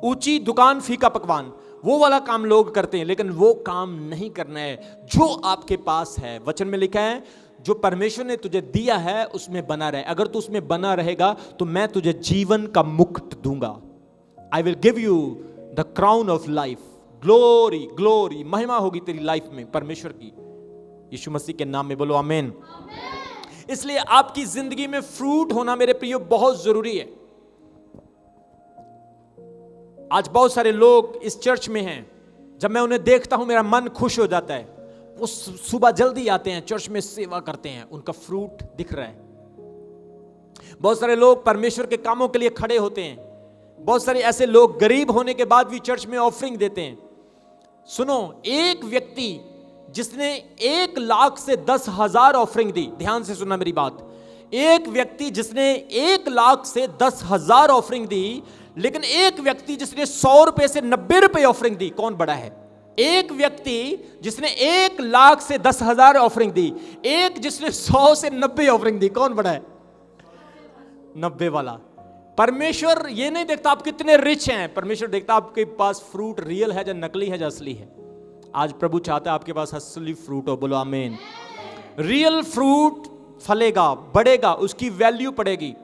ऊंची दुकान फीका पकवान, वो वाला काम लोग करते हैं, लेकिन वो काम नहीं करना है जो आपके पास है। वचन में लिखा है जो परमेश्वर ने तुझे दिया है उसमें बना रहे। अगर तू उसमें बना रहेगा तो मैं तुझे जीवन का मुकुट दूंगा। I will give you the crown of life. Glory, glory, महिमा होगी तेरी लाइफ में परमेश्वर की, यीशु मसीह के नाम में। बोलो आमीन। इसलिए आपकी जिंदगी में फ्रूट होना मेरे प्रियो बहुत जरूरी है। आज बहुत सारे लोग इस चर्च में हैं, जब मैं उन्हें देखता हूं मेरा मन खुश हो जाता है। वो सुबह जल्दी आते हैं, चर्च में सेवा करते हैं, उनका फ्रूट दिख रहा है। बहुत सारे लोग परमेश्वर के कामों के लिए खड़े होते हैं। बहुत सारे ऐसे लोग गरीब होने के बाद भी चर्च में ऑफरिंग देते हैं। सुनो, एक व्यक्ति जिसने 1 लाख से 10,000 ऑफरिंग दी, ध्यान से सुनना मेरी बात, एक व्यक्ति जिसने 1 लाख से 10,000 ऑफरिंग दी, लेकिन एक व्यक्ति जिसने 100 रुपए से 90 रुपए ऑफरिंग दी, कौन बड़ा है? एक व्यक्ति जिसने 1 लाख से 10,000 ऑफरिंग दी, एक जिसने 100 से 90 ऑफरिंग दी, कौन बड़ा है? 90 वाला। परमेश्वर ये नहीं देखता आप कितने रिच हैं, परमेश्वर देखता आपके पास फ्रूट रियल है या नकली है या असली है। आज प्रभु चाहता है आपके पास असली फ्रूट हो। बोलो आमीन। रियल फ्रूट फलेगा, बढ़ेगा, उसकी वैल्यू पड़ेगी।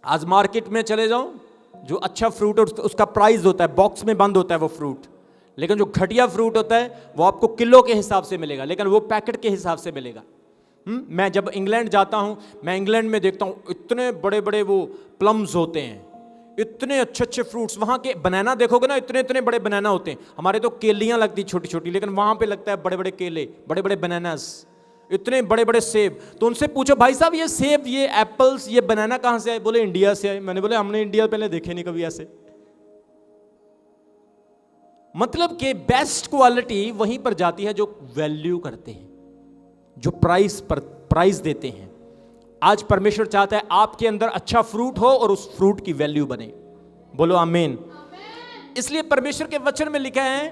आज मार्केट में चले जाओ, जो अच्छा फ्रूट है उसका प्राइस होता है, बॉक्स में बंद होता है वो फ्रूट। लेकिन जो घटिया फ्रूट होता है वो आपको किलो के हिसाब से मिलेगा, लेकिन वो पैकेट के हिसाब से मिलेगा। मैं जब इंग्लैंड जाता हूं, मैं इंग्लैंड में देखता हूं इतने बड़े बड़े वो प्लम्स होते हैं, इतने अच्छे अच्छे फ्रूट्स। वहां के बनाना देखोगे ना, इतने इतने बड़े बनाना होते हैं। हमारे तो केलियां लगती छोटी छोटी, लेकिन वहां पे लगता है बड़े बड़े केले, बड़े बड़े बनानास, इतने बड़े बड़े सेब। तो उनसे पूछो भाई साहब ये सेब, ये एप्पल्स, ये बनाना कहां से आए? बोले इंडिया से आए। मैंने बोले हमने इंडिया पहले देखे नहीं कभी ऐसे। मतलब कि बेस्ट क्वालिटी वहीं पर जाती है जो वैल्यू करते हैं, जो प्राइस देते हैं। आज परमेश्वर चाहता है आपके अंदर अच्छा फ्रूट हो और उस फ्रूट की वैल्यू बने। बोलो आमीन। इसलिए परमेश्वर के वचन में लिखा है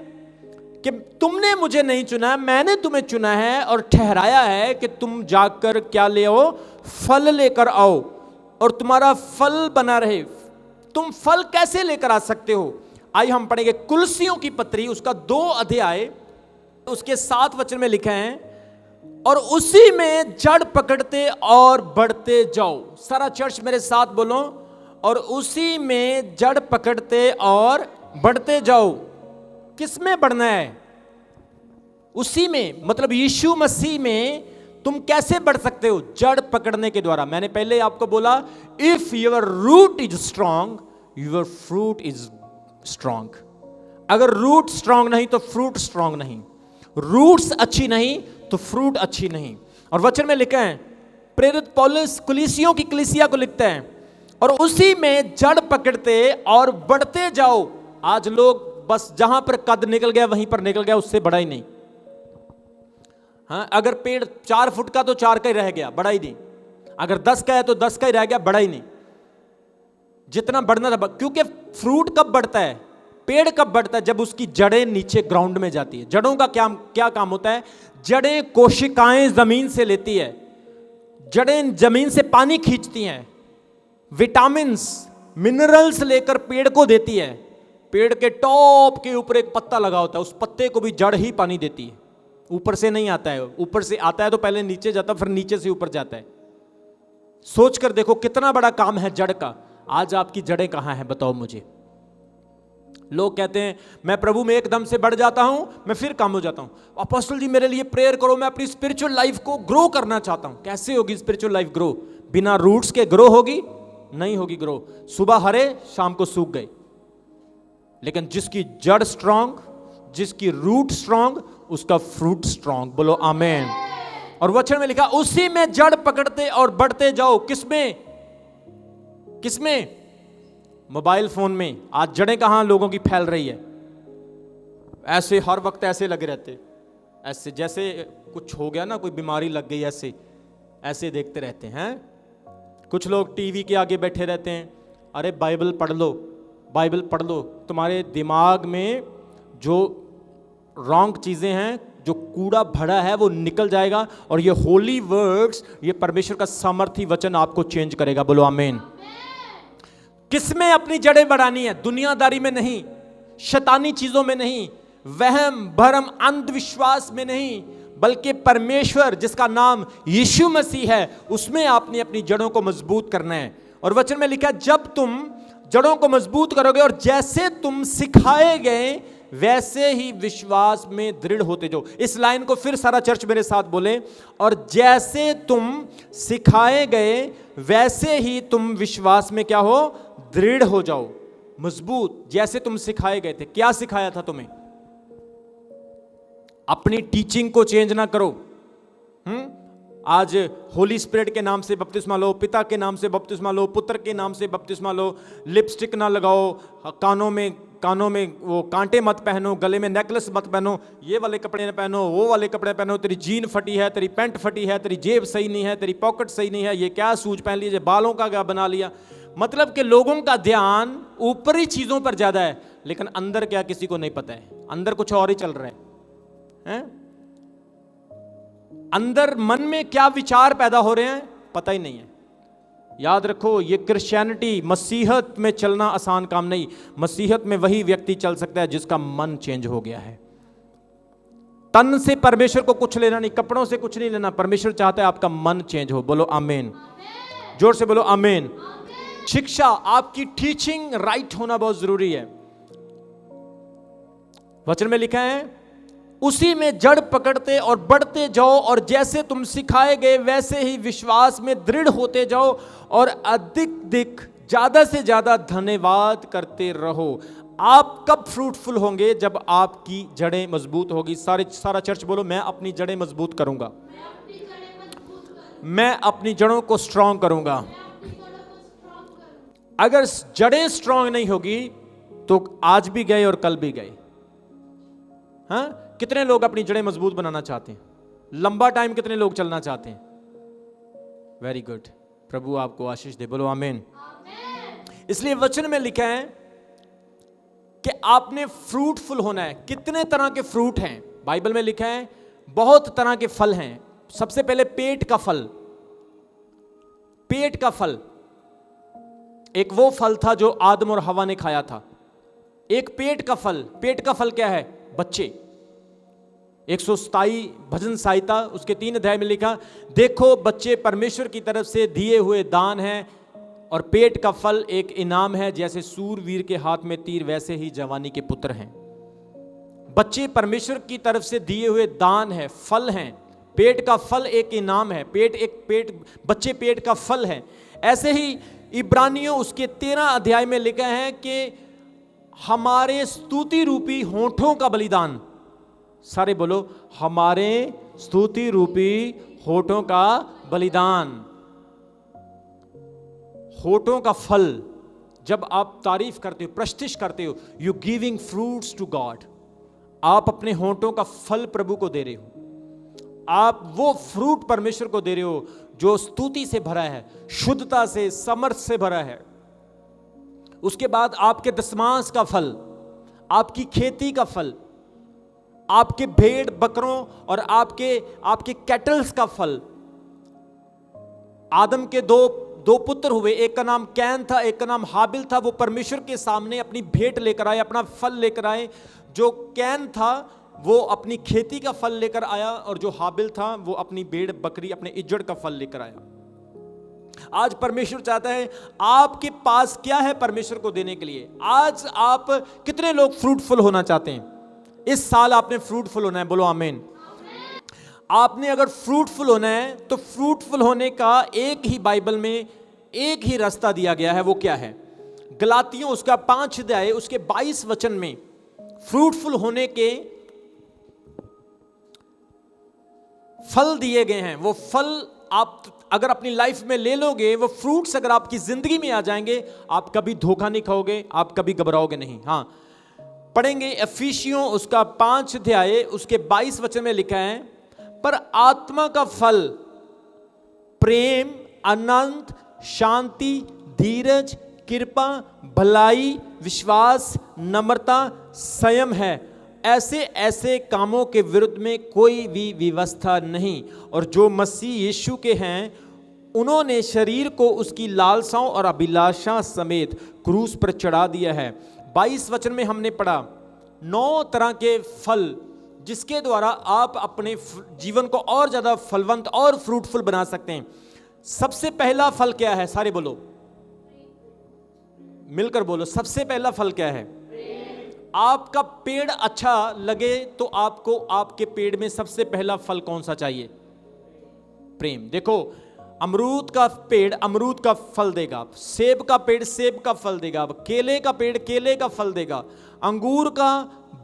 कि तुमने मुझे नहीं चुना, मैंने तुम्हें चुना है और ठहराया है कि तुम जाकर क्या ले आओ? फल लेकर आओ और तुम्हारा फल बना रहे। तुम फल कैसे लेकर आ सकते हो? आइए हम पढ़ेंगे कुलसियों की पत्री, उसका 2 अध्याय, उसके 7 वचन में लिखा है, और उसी में जड़ पकड़ते और बढ़ते जाओ। सारा चर्च मेरे साथ बोलो, और उसी में जड़ पकड़ते और बढ़ते जाओ। किसमें बढ़ना है? उसी में, मतलब यीशु मसीह में तुम कैसे बढ़ सकते हो? जड़ पकड़ने के द्वारा। मैंने पहले आपको बोला, if your root is strong your fruit is strong. अगर रूट स्ट्रांग नहीं तो फ्रूट स्ट्रांग नहीं, रूट्स अच्छी नहीं तो फ्रूट अच्छी नहीं। और वचन में लिखा है, प्रेरित पौलुस कुलीसियों की कलीसिया को लिखता है, और उसी में जड़ पकड़ते और बढ़ते जाओ। आज लोग बस जहां पर कद निकल गया वहीं पर निकल गया, उससे बड़ा ही नहीं। हाँ, अगर पेड़ 4 फुट का तो 4 का ही रह गया, बड़ा ही नहीं। अगर 10 का है तो 10 का ही रह गया, बड़ा ही नहीं। जितना बढ़ना था, क्योंकि फ्रूट कब बढ़ता है, पेड़ कब बढ़ता है? जब उसकी जड़ें नीचे ग्राउंड में जाती है। जड़ों का क्या काम होता है? जड़ें कोशिकाएं जमीन से लेती है, जड़ें जमीन से पानी खींचती हैं, विटामिन्स मिनरल्स लेकर पेड़ को देती है। पेड़ के टॉप के ऊपर एक पत्ता लगा होता है, उस पत्ते को भी जड़ ही पानी देती है। ऊपर से नहीं आता है, ऊपर से आता है तो पहले नीचे जाता, फिर नीचे से ऊपर जाता है। सोच कर देखो कितना बड़ा काम है जड़ का। आज आपकी जड़ें कहां हैं बताओ मुझे। लोग कहते हैं मैं प्रभु में एकदम से बढ़ जाता हूं, मैं फिर कम हो जाता हूं। अपोस्टल जी मेरे लिए प्रेयर करो, मैं अपनी स्पिरिचुअल लाइफ को ग्रो करना चाहता हूं। कैसे होगी स्पिरिचुअल लाइफ ग्रो? बिना रूट्स के ग्रो होगी? नहीं होगी ग्रो। सुबह हरे शाम को सूख गए। लेकिन जिसकी जड़ स्ट्रांग, जिसकी रूट स्ट्रांग, उसका फ्रूट स्ट्रांग। बोलो आमेन। और वचन में लिखा उसी में जड़ पकड़ते और बढ़ते जाओ। किसमें? किसमें? मोबाइल फोन में। आज जड़ें कहां लोगों की फैल रही है? ऐसे हर वक्त ऐसे लगे रहते, ऐसे जैसे कुछ हो गया ना, कोई बीमारी लग गई, ऐसे ऐसे देखते रहते हैं। कुछ लोग टीवी के आगे बैठे रहते हैं। अरे बाइबल पढ़ लो, बाइबल पढ़ लो। तुम्हारे दिमाग में जो रॉन्ग चीजें हैं, जो कूड़ा भरा है, वो निकल जाएगा। और ये होली वर्ड्स, ये परमेश्वर का सामर्थी वचन आपको चेंज करेगा। बोलो आमीन। किसमें अपनी जड़ें बढ़ानी है? दुनियादारी में नहीं, शैतानी चीजों में नहीं, वहम भरम अंधविश्वास में नहीं, बल्कि परमेश्वर जिसका नाम यीशु मसीह है, उसमें आपने अपनी जड़ों को मजबूत करना है। और वचन में लिखा है जब तुम जड़ों को मजबूत करोगे और जैसे तुम सिखाए गए वैसे ही विश्वास में दृढ़ होते जाओ। इस लाइन को फिर सारा चर्च मेरे साथ बोले। और जैसे तुम सिखाए गए वैसे ही तुम विश्वास में क्या हो? दृढ़ हो जाओ, मजबूत। जैसे तुम सिखाए गए थे। क्या सिखाया था तुम्हें? अपनी टीचिंग को चेंज ना करो। आज होली स्पिरिट के नाम से बपतिस्मा लो, पिता के नाम से बपतिस्मा लो, पुत्र के नाम से बपतिस्मा लो। लिपस्टिक ना लगाओ, कानों में वो कांटे मत पहनो, गले में नेकलेस मत पहनो, ये वाले कपड़े न पहनो, वो वाले कपड़े पहनो। तेरी जीन फटी है, तेरी पैंट फटी है, तेरी जेब सही नहीं है, तेरी पॉकेट सही नहीं है, ये क्या सूज पहन लीजिए, बालों का क्या बना लिया। मतलब कि लोगों का ध्यान ऊपरी चीजों पर ज्यादा है, लेकिन अंदर क्या किसी को नहीं पता है। अंदर कुछ और ही चल रहा है। अंदर मन में क्या विचार पैदा हो रहे हैं पता ही नहीं है। याद रखो, ये क्रिश्चियनिटी, मसीहत में चलना आसान काम नहीं। मसीहत में वही व्यक्ति चल सकता है जिसका मन चेंज हो गया है। तन से परमेश्वर को कुछ लेना नहीं, कपड़ों से कुछ नहीं लेना। परमेश्वर चाहता है आपका मन चेंज हो। बोलो आमीन। जोर से बोलो आमीन। शिक्षा, आपकी टीचिंग राइट होना बहुत जरूरी है। वचन में लिखा है उसी में जड़ पकड़ते और बढ़ते जाओ और जैसे तुम सिखाए गए वैसे ही विश्वास में दृढ़ होते जाओ और अधिक ज्यादा से ज्यादा धन्यवाद करते रहो। आप कब फ्रूटफुल होंगे? जब आपकी जड़ें मजबूत होगी। सारा चर्च बोलो मैं अपनी जड़ें मजबूत करूंगा, मैं अपनी जड़ों को स्ट्रांग करूंगा। अगर जड़ें स्ट्रांग नहीं होगी तो आज भी गए और कल भी गए। हाँ, कितने लोग अपनी जड़ें मजबूत बनाना चाहते हैं? लंबा टाइम कितने लोग चलना चाहते हैं? वेरी गुड, प्रभु आपको आशीष दे। बोलो आमीन। इसलिए वचन में लिखा है कि आपने फ्रूटफुल होना है। कितने तरह के फ्रूट हैं बाइबल में लिखा है? बहुत तरह के फल हैं। सबसे पहले पेट का फल। पेट का फल एक वो फल था जो आदम और हवा ने खाया था। एक पेट का फल। पेट का फल क्या है? बच्चे। 127 भजन संहिता उसके 3 अध्याय में लिखा, देखो बच्चे परमेश्वर की तरफ से दिए हुए दान हैं और पेट का फल एक इनाम है। जैसे सूरवीर के हाथ में तीर वैसे ही जवानी के पुत्र हैं। बच्चे परमेश्वर की तरफ से दिए हुए दान है, फल हैं। पेट का फल एक इनाम है। बच्चे पेट का फल है। ऐसे ही इब्रानियों उसके 13 अध्याय में लिखा है कि हमारे स्तुति रूपी होठों का बलिदान। सारे बोलो, हमारे स्तुति रूपी होठों का बलिदान। होठों का फल, जब आप तारीफ करते हो, प्रस्तुति करते हो, you giving fruits to God. आप अपने होठों का फल प्रभु को दे रहे हो। आप वो फ्रूट परमेश्वर को दे रहे हो जो स्तुति से भरा है, शुद्धता से, समर्थ से भरा है। उसके बाद आपके दशमांश का फल, आपकी खेती का फल, आपके भेड़ बकरों और आपके कैटल्स का फल। आदम के दो पुत्र हुए, एक का नाम कैन था, एक का नाम हाबिल था। वो परमेश्वर के सामने अपनी भेंट लेकर आए, अपना फल लेकर आए। जो कैन था वो अपनी खेती का फल लेकर आया, और जो हाबिल था वो अपनी भेड़ बकरी, अपने इज्जड़ का फल लेकर आया। आज परमेश्वर चाहता है, आपके पास क्या है परमेश्वर को देने के लिए? आज आप कितने लोग फ्रूटफुल होना चाहते हैं? इस साल आपने फ्रूटफुल होना है, बोलो आमीन। आपने अगर फ्रूटफुल होना है तो फ्रूटफुल होने का एक ही बाइबल में एक ही रास्ता दिया गया है। वो क्या है? गलातियों उसका 5 अध्याय उसके 22 वचन में फ्रूटफुल होने के फल दिए गए हैं। वो फल आप अगर अपनी लाइफ में ले लोगे, वो फ्रूट्स अगर आपकी जिंदगी में आ जाएंगे, आप कभी धोखा नहीं खाओगे, आप कभी घबराओगे नहीं। हाँ, पढ़ेंगे एफिसियों उसका 5 अध्याय उसके 22 वचन में लिखा है, पर आत्मा का फल प्रेम, आनंद, शांति, धीरज, कृपा, भलाई, विश्वास, नम्रता, संयम है। ऐसे ऐसे कामों के विरुद्ध में कोई भी व्यवस्था नहीं। और जो मसीह यीशु के हैं, उन्होंने शरीर को उसकी लालसाओं और अभिलाषा समेत क्रूस पर चढ़ा दिया है। 22 वचन में हमने पढ़ा 9 तरह के फल जिसके द्वारा आप अपने जीवन को और ज्यादा फलवंत और फ्रूटफुल बना सकते हैं। सबसे पहला फल क्या है? सारे बोलो, मिलकर बोलो, सबसे पहला फल क्या है? आपका पेड़ अच्छा लगे तो आपको आपके पेड़ में सबसे पहला फल कौन सा चाहिए? प्रेम। देखो, अमरूद का पेड़ अमरूद का फल देगा, सेब का पेड़ सेब का फल देगा, केले का पेड़ केले का फल देगा, अंगूर का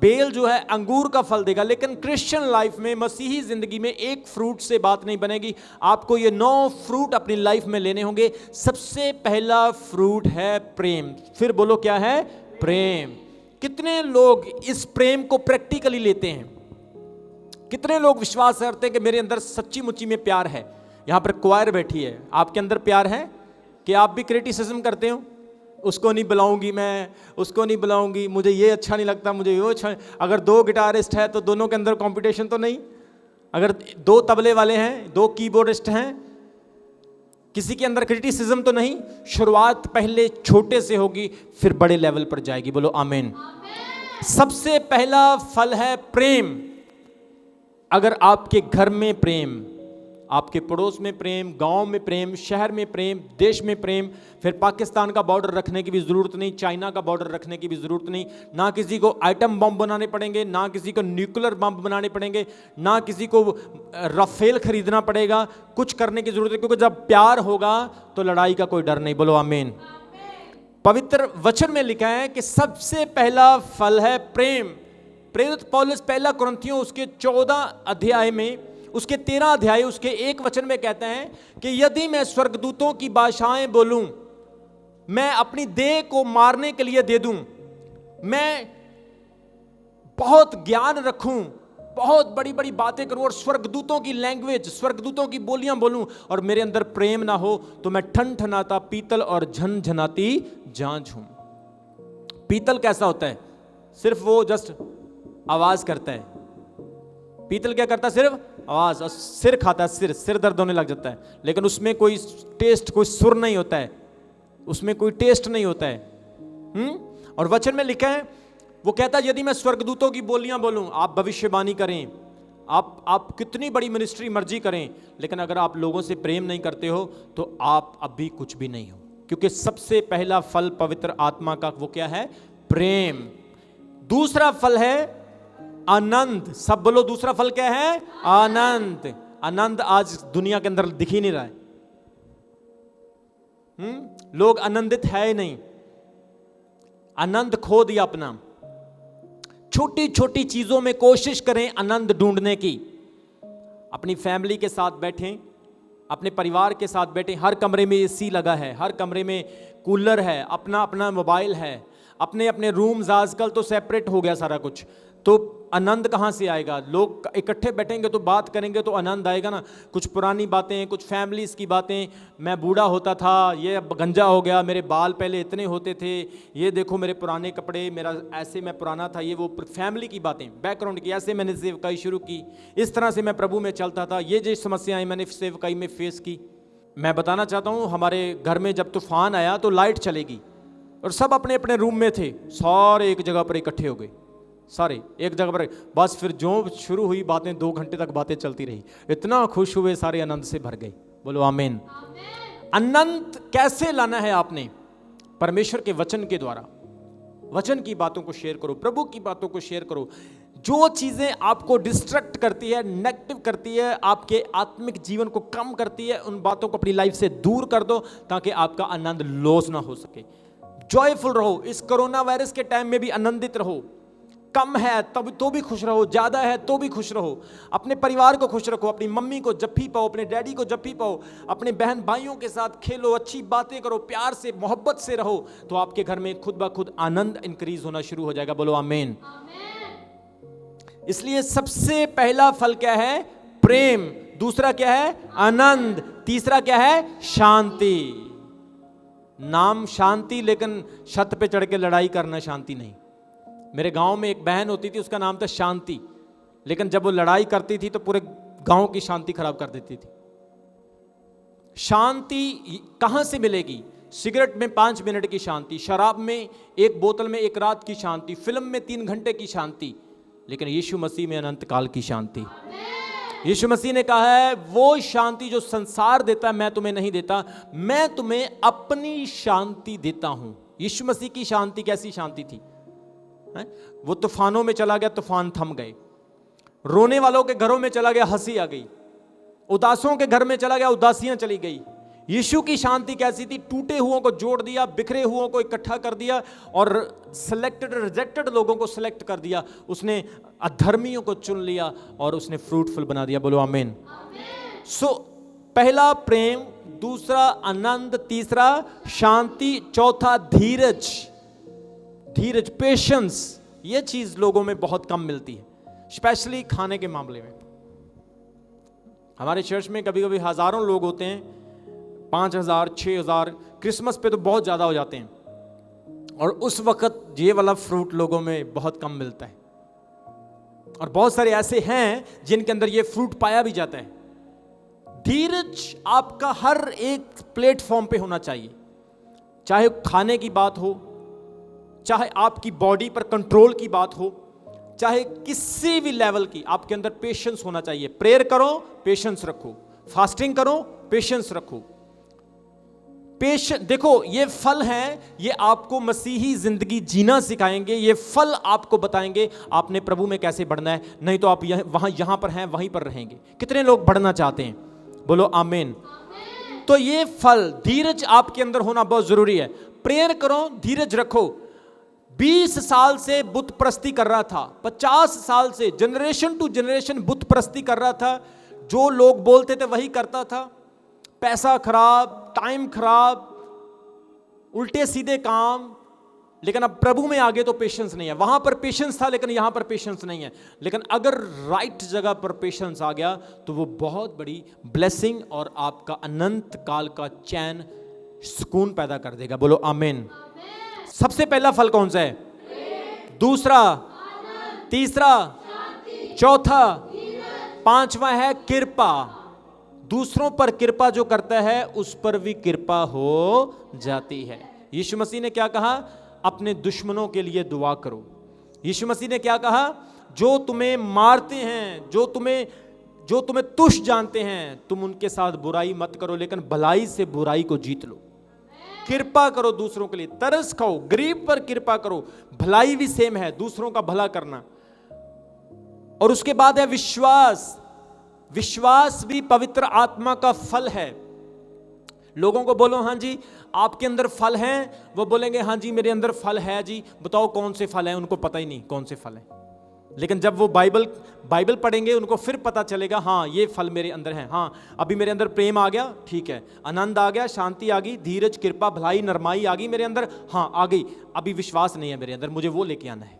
बेल जो है अंगूर का फल देगा। लेकिन क्रिश्चियन लाइफ में, मसीही जिंदगी में एक फ्रूट से बात नहीं बनेगी। आपको ये 9 फ्रूट अपनी लाइफ में लेने होंगे। सबसे पहला फ्रूट है प्रेम। फिर बोलो, क्या है? प्रेम। कितने लोग इस प्रेम को प्रैक्टिकली लेते हैं? कितने लोग विश्वास करते हैं कि मेरे अंदर सच्ची मुच्ची में प्यार है? यहां पर क्वायर बैठी है, आपके अंदर प्यार है कि आप भी क्रिटिसिज्म करते हो? उसको नहीं बुलाऊंगी मैं, उसको नहीं बुलाऊंगी, मुझे ये अच्छा नहीं लगता, मुझे वो अच्छा। अगर 2 गिटारिस्ट है तो दोनों के अंदर कंपटीशन तो नहीं? अगर 2 तबले वाले हैं, 2 कीबोर्डिस्ट हैं, किसी के अंदर क्रिटिसिज्म तो नहीं? शुरुआत पहले छोटे से होगी, फिर बड़े लेवल पर जाएगी। बोलो आमीन। सबसे पहला फल है प्रेम। अगर आपके घर में प्रेम, आपके पड़ोस में प्रेम, गांव में प्रेम, शहर में प्रेम, देश में प्रेम, फिर पाकिस्तान का बॉर्डर रखने की भी ज़रूरत नहीं, चाइना का बॉर्डर रखने की भी ज़रूरत नहीं। ना किसी को आइटम बम बनाने पड़ेंगे, ना किसी को न्यूक्लियर बम बनाने पड़ेंगे, ना किसी को राफेल खरीदना पड़ेगा, कुछ करने की ज़रूरत है। क्योंकि जब प्यार होगा तो लड़ाई का कोई डर नहीं। बोलो आमीन। पवित्र वचन में लिखा है कि सबसे पहला फल है प्रेम। प्रेरित पौलुस पहला कुरिन्थियों उसके 14 अध्याय में उसके 13 अध्याय उसके 1 वचन में कहते हैं कि यदि मैं स्वर्गदूतों की भाषाएं बोलूं, मैं अपनी देह को मारने के लिए दे दूं, मैं बहुत ज्ञान रखूं, बहुत बड़ी बड़ी बातें करूं और स्वर्गदूतों की लैंग्वेज, स्वर्गदूतों की बोलियां बोलूं, और मेरे अंदर प्रेम ना हो तो मैं ठनठनाता पीतल और झनझनाती झांझ हूं। पीतल कैसा होता है? सिर्फ वो जस्ट आवाज करता है। पीतल क्या करता है? सिर्फ आवाज। और सिर खाता है, सिर दर्द होने लग जाता है, लेकिन उसमें कोई टेस्ट, कोई सुर नहीं होता है, उसमें कोई टेस्ट नहीं होता है। और वचन में लिखा है, वो कहता है यदि मैं स्वर्गदूतों की बोलियां बोलूं, आप भविष्यवाणी करें, आप कितनी बड़ी मिनिस्ट्री मर्जी करें, लेकिन अगर आप लोगों से प्रेम नहीं करते हो तो आप अभी कुछ भी नहीं हो। क्योंकि सबसे पहला फल पवित्र आत्मा का वो क्या है? प्रेम। दूसरा फल है आनंद। सब बोलो, दूसरा फल क्या है? आनंद। आनंद आज दुनिया के अंदर दिख ही नहीं रहा है। लोग आनंदित है ही नहीं, आनंद खो दिया अपना। छोटी छोटी चीजों में कोशिश करें आनंद ढूंढने की। अपनी फैमिली के साथ बैठें, अपने परिवार के साथ बैठें, हर कमरे में एसी लगा है, हर कमरे में कूलर है, अपना अपना मोबाइल है, अपने अपने रूम्स, आजकल तो सेपरेट हो गया सारा कुछ, तो आनंद कहाँ से आएगा? लोग इकट्ठे बैठेंगे तो बात करेंगे तो आनंद आएगा ना। कुछ पुरानी बातें, कुछ फैमिलीज की बातें, मैं बूढ़ा होता था, ये अब गंजा हो गया, मेरे बाल पहले इतने होते थे, ये देखो मेरे पुराने कपड़े, मेरा ऐसे मैं पुराना था, ये वो फैमिली की बातें, बैकग्राउंड की। ऐसे मैंने सेवकाई शुरू की, इस तरह से मैं प्रभु में चलता था, ये जो समस्याएं मैंने सेवकाई में फेस की। मैं बताना चाहता हूँ, हमारे घर में जब तूफान आया तो लाइट चलेगी और सब अपने अपने रूम में थे, सारे एक जगह पर इकट्ठे हो गए, सारे एक जगह पर। बस फिर जो शुरू हुई बातें, 2 घंटे तक बातें चलती रही, इतना खुश हुए, सारे आनंद से भर गए। बोलो आमीन। आनंद कैसे लाना है आपने? परमेश्वर के वचन के द्वारा। वचन की बातों को शेयर करो, प्रभु की बातों को शेयर करो। जो चीजें आपको डिस्ट्रैक्ट करती है, नेगेटिव करती है, आपके आत्मिक जीवन को कम करती है, उन बातों को अपनी लाइफ से दूर कर दो, ताकि आपका आनंद लॉस ना हो सके। जॉयफुल रहो, इस कोरोना वायरस के टाइम में भी आनंदित रहो। कम है तब तो भी खुश रहो, ज्यादा है तो भी खुश रहो। अपने परिवार को खुश रखो, अपनी मम्मी को जब भी पाओ, अपने डैडी को जब भी पाओ, अपने बहन भाइयों के साथ खेलो, अच्छी बातें करो, प्यार से मोहब्बत से रहो, तो आपके घर में खुद ब खुद आनंद इंक्रीज होना शुरू हो जाएगा। बोलो आमीन। इसलिए सबसे पहला फल क्या है? प्रेम। दूसरा क्या है? आनंद। तीसरा क्या है? शांति। नाम शांति, लेकिन छत पे चढ़ के लड़ाई करना शांति नहीं। मेरे गांव में एक बहन होती थी, उसका नाम था शांति, लेकिन जब वो लड़ाई करती थी तो पूरे गांव की शांति खराब कर देती थी। शांति कहां से मिलेगी? सिगरेट में 5 मिनट की शांति, शराब में 1 बोतल में 1 रात की शांति, फिल्म में 3 घंटे की शांति, लेकिन यीशु मसीह में अनंत काल की शांति। यीशु मसीह ने कहा है, वो शांति जो संसार देता है मैं तुम्हें नहीं देता, मैं तुम्हें अपनी शांति देता हूं। यीशु मसीह की शांति कैसी शांति थी? वो तूफानों में चला गया, तूफान थम गए। रोने वालों के घरों में चला गया, हंसी आ गई। उदासों के घर में चला गया, उदासियां चली गई। यीशु की शांति कैसी थी? टूटे हुओं को जोड़ दिया, बिखरे हुओं को इकट्ठा कर दिया, और सिलेक्टेड रिजेक्टेड लोगों को सिलेक्ट कर दिया। उसने अधर्मियों को चुन लिया और उसने फ्रूटफुल बना दिया। बोलो आमीन। सो पहला प्रेम, दूसरा आनंद, तीसरा शांति, चौथा धीरज। धीरज, पेशेंस, ये चीज लोगों में बहुत कम मिलती है, स्पेशली खाने के मामले में। हमारे चर्च में कभी कभी हजारों लोग होते हैं, 5,000 6,000, क्रिसमस पे तो बहुत ज्यादा हो जाते हैं, और उस वक्त ये वाला फ्रूट लोगों में बहुत कम मिलता है। और बहुत सारे ऐसे हैं जिनके अंदर ये फ्रूट पाया भी जाता है। धीरज आपका हर एक प्लेटफॉर्म पे होना चाहिए, चाहे खाने की बात हो, चाहे आपकी बॉडी पर कंट्रोल की बात हो, चाहे किसी भी लेवल की, आपके अंदर पेशेंस होना चाहिए। प्रेयर करो, पेशेंस रखो। फास्टिंग करो, पेशेंस रखो। देखो, ये फल हैं, ये आपको मसीही जिंदगी जीना सिखाएंगे। ये फल आपको बताएंगे आपने प्रभु में कैसे बढ़ना है, नहीं तो आप यहां पर हैं, वहीं पर रहेंगे। कितने लोग बढ़ना चाहते हैं? बोलो आमीन। तो ये फल, धीरज आपके अंदर होना बहुत जरूरी है। प्रेयर करो, धीरज रखो। 20 साल से बुत परस्ती कर रहा था, 50 साल से जनरेशन टू जनरेशन बुत परस्ती कर रहा था। जो लोग बोलते थे वही करता था। पैसा खराब, टाइम खराब, उल्टे सीधे काम। लेकिन अब प्रभु में आगे तो पेशेंस नहीं है। वहां पर पेशेंस था, लेकिन यहां पर पेशेंस नहीं है। लेकिन अगर राइट जगह पर पेशेंस आ गया तो वो बहुत बड़ी ब्लेसिंग और आपका अनंत काल का चैन, सुकून पैदा कर देगा। बोलो आमीन। सबसे पहला फल कौन सा है? दूसरा, तीसरा, चौथा, पांचवा है कृपा। दूसरों पर कृपा जो करता है उस पर भी कृपा हो जाती है। यीशु मसीह ने क्या कहा? अपने दुश्मनों के लिए दुआ करो। यीशु मसीह ने क्या कहा? जो तुम्हें मारते हैं, जो तुम्हें तुच्छ जानते हैं, तुम उनके साथ बुराई मत करो, लेकिन भलाई से बुराई को जीत लो। कृपा करो दूसरों के लिए, तरस खाओ, गरीब पर कृपा करो। भलाई भी सेम है, दूसरों का भला करना। और उसके बाद है विश्वास। विश्वास भी पवित्र आत्मा का फल है। लोगों को बोलो, हाँ जी आपके अंदर फल हैं, वो बोलेंगे हाँ जी मेरे अंदर फल है जी, बताओ कौन से फल हैं। उनको पता ही नहीं कौन से फल हैं। लेकिन जब वो बाइबल पढ़ेंगे उनको फिर पता चलेगा, हाँ ये फल मेरे अंदर हैं। हाँ अभी मेरे अंदर प्रेम आ गया, ठीक है, आनंद आ गया, शांति आ गई, धीरज, कृपा, भलाई, नरमाई आ गई मेरे अंदर, हाँ आ गई। अभी विश्वास नहीं है मेरे अंदर, मुझे वो लेके आना है।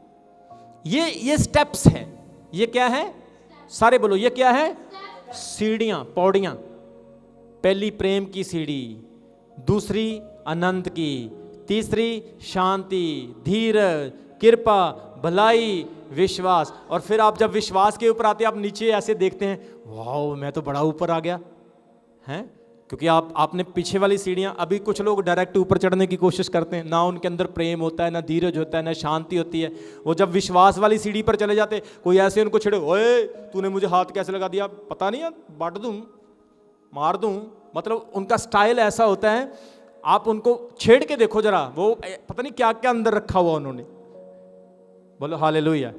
ये स्टेप्स है। ये क्या है? सारे बोलो, ये क्या है? सीढ़ियां, पौड़ियां। पहली प्रेम की सीढ़ी, दूसरी आनंद की, तीसरी शांति, धीरज, कृपा, भलाई, विश्वास। और फिर आप जब विश्वास के ऊपर आते हैं, आप नीचे ऐसे देखते हैं, वाह मैं तो बड़ा ऊपर आ गया हैं। क्योंकि आपने पीछे वाली सीढ़ियाँ, अभी कुछ लोग डायरेक्ट ऊपर चढ़ने की कोशिश करते हैं, ना उनके अंदर प्रेम होता है, ना धीरज होता है, ना शांति होती है। वो जब विश्वास वाली सीढ़ी पर चले जाते, कोई ऐसे उनको छेड़े, ओए तूने मुझे हाथ कैसे लगा दिया, पता नहीं यार, बांट दूँ, मार दूँ, मतलब उनका स्टाइल ऐसा होता है। आप उनको छेड़ के देखो जरा, वो पता नहीं क्या क्या अंदर रखा हुआ उन्होंने। बोलो हालेलुया।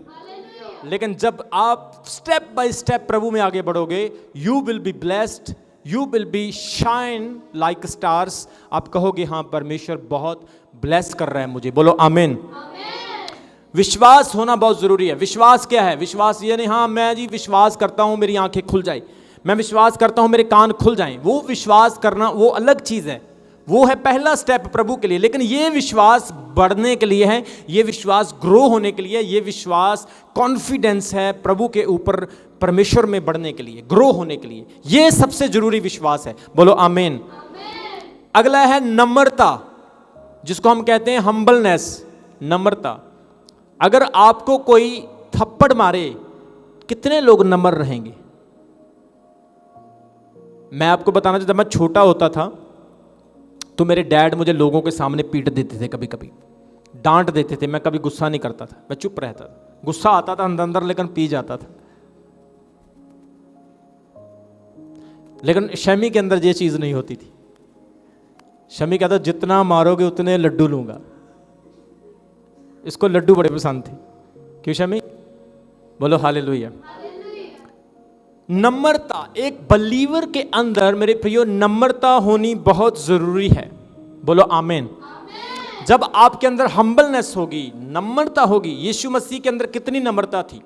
लेकिन जब आप स्टेप बाय स्टेप प्रभु में आगे बढ़ोगे, you will be blessed, you will be shine like stars. आप कहोगे हाँ परमेश्वर बहुत ब्लेस कर रहा है मुझे। बोलो आमीन। विश्वास होना बहुत जरूरी है। विश्वास क्या है? विश्वास ये नहीं हाँ मैं जी विश्वास करता हूं मेरी आंखें खुल जाए, मैं विश्वास करता हूं मेरे कान खुल जाएं। वो विश्वास करना वो अलग चीज है, वो है पहला स्टेप प्रभु के लिए। लेकिन ये विश्वास बढ़ने के लिए है, ये विश्वास ग्रो होने के लिए, ये विश्वास कॉन्फिडेंस है प्रभु के ऊपर, परमेश्वर में बढ़ने के लिए, ग्रो होने के लिए। ये सबसे जरूरी विश्वास है। बोलो आमीन। अगला है नम्रता, जिसको हम कहते हैं हम्बलनेस, नम्रता। अगर आपको कोई थप्पड़ मारे, कितने लोग नम्र रहेंगे? मैं आपको बताना चाहता, जब मैं छोटा होता था तो मेरे डैड मुझे लोगों के सामने पीट देते थे, कभी कभी डांट देते थे। मैं कभी गुस्सा नहीं करता था, मैं चुप रहता था। गुस्सा आता था अंदर अंदर, लेकिन पी जाता था। लेकिन शमी के अंदर ये चीज नहीं होती थी। शमी कहता जितना मारोगे उतने लड्डू लूंगा। इसको लड्डू बड़े पसंद थे। क्यों शमी? बोलो हालेलुया। नम्रता, एक बलीवर के अंदर मेरे प्रियो नम्रता होनी बहुत जरूरी है। बोलो आमीन। जब आपके अंदर हम्बलनेस होगी, नम्रता होगी। यीशु मसीह के अंदर कितनी नम्रता थी।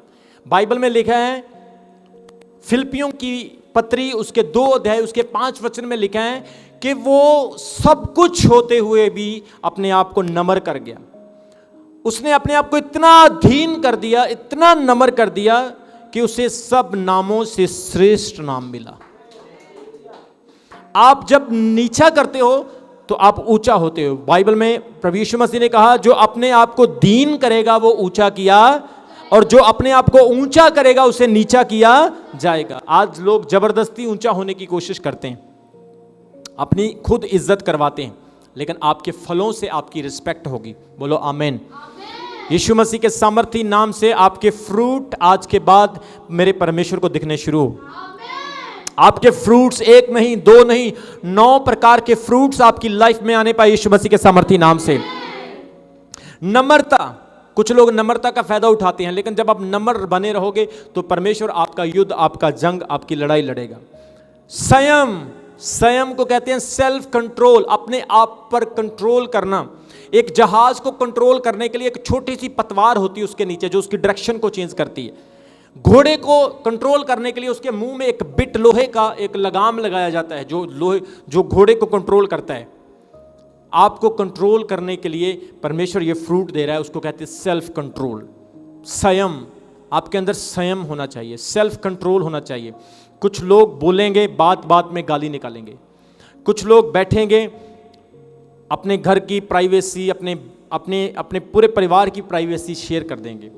बाइबल में लिखा है, फिलिपियों की पत्री उसके 2 अध्याय उसके 5 वचन में लिखा है कि वो सब कुछ होते हुए भी अपने आप को नम्र कर गया। उसने अपने आप को इतना अधीन कर दिया, इतना नम्र कर दिया कि उसे सब नामों से श्रेष्ठ नाम मिला। आप जब नीचा करते हो तो आप ऊंचा होते हो। बाइबल में प्रभु यीशु मसीह ने कहा जो अपने आप को दीन करेगा वो ऊंचा किया, और जो अपने आप को ऊंचा करेगा उसे नीचा किया जाएगा। आज लोग जबरदस्ती ऊंचा होने की कोशिश करते हैं, अपनी खुद इज्जत करवाते हैं, लेकिन आपके फलों से आपकी रिस्पेक्ट होगी। बोलो आमीन। यीशु मसीह के सामर्थी नाम से आपके फ्रूट आज के बाद मेरे परमेश्वर को दिखने शुरू हो। आपके फ्रूट्स 1 नहीं 2 नहीं 9 प्रकार के फ्रूट्स आपकी लाइफ में आने पाए यीशु मसीह के सामर्थी नाम से। नम्रता, कुछ लोग नम्रता का फायदा उठाते हैं, लेकिन जब आप नम्र बने रहोगे तो परमेश्वर आपका युद्ध, आपका जंग, आपकी लड़ाई लड़ेगा। संयम, संयम को कहते हैं सेल्फ कंट्रोल, अपने आप पर कंट्रोल करना। एक जहाज को कंट्रोल करने के लिए एक छोटी सी पतवार होती है उसके नीचे, जो उसकी डायरेक्शन को चेंज करती है। घोड़े को कंट्रोल करने के लिए उसके मुंह में एक बिट, लोहे का एक लगाम लगाया जाता है, जो घोड़े को कंट्रोल करता है। आपको कंट्रोल करने के लिए परमेश्वर ये फ्रूट दे रहा है, उसको कहते हैं सेल्फ कंट्रोल, संयम। आपके अंदर संयम होना चाहिए, सेल्फ कंट्रोल होना चाहिए। कुछ लोग बोलेंगे, बात बात में गाली निकालेंगे। कुछ लोग बैठेंगे, अपने घर की प्राइवेसी, अपने पूरे परिवार की प्राइवेसी शेयर कर देंगे।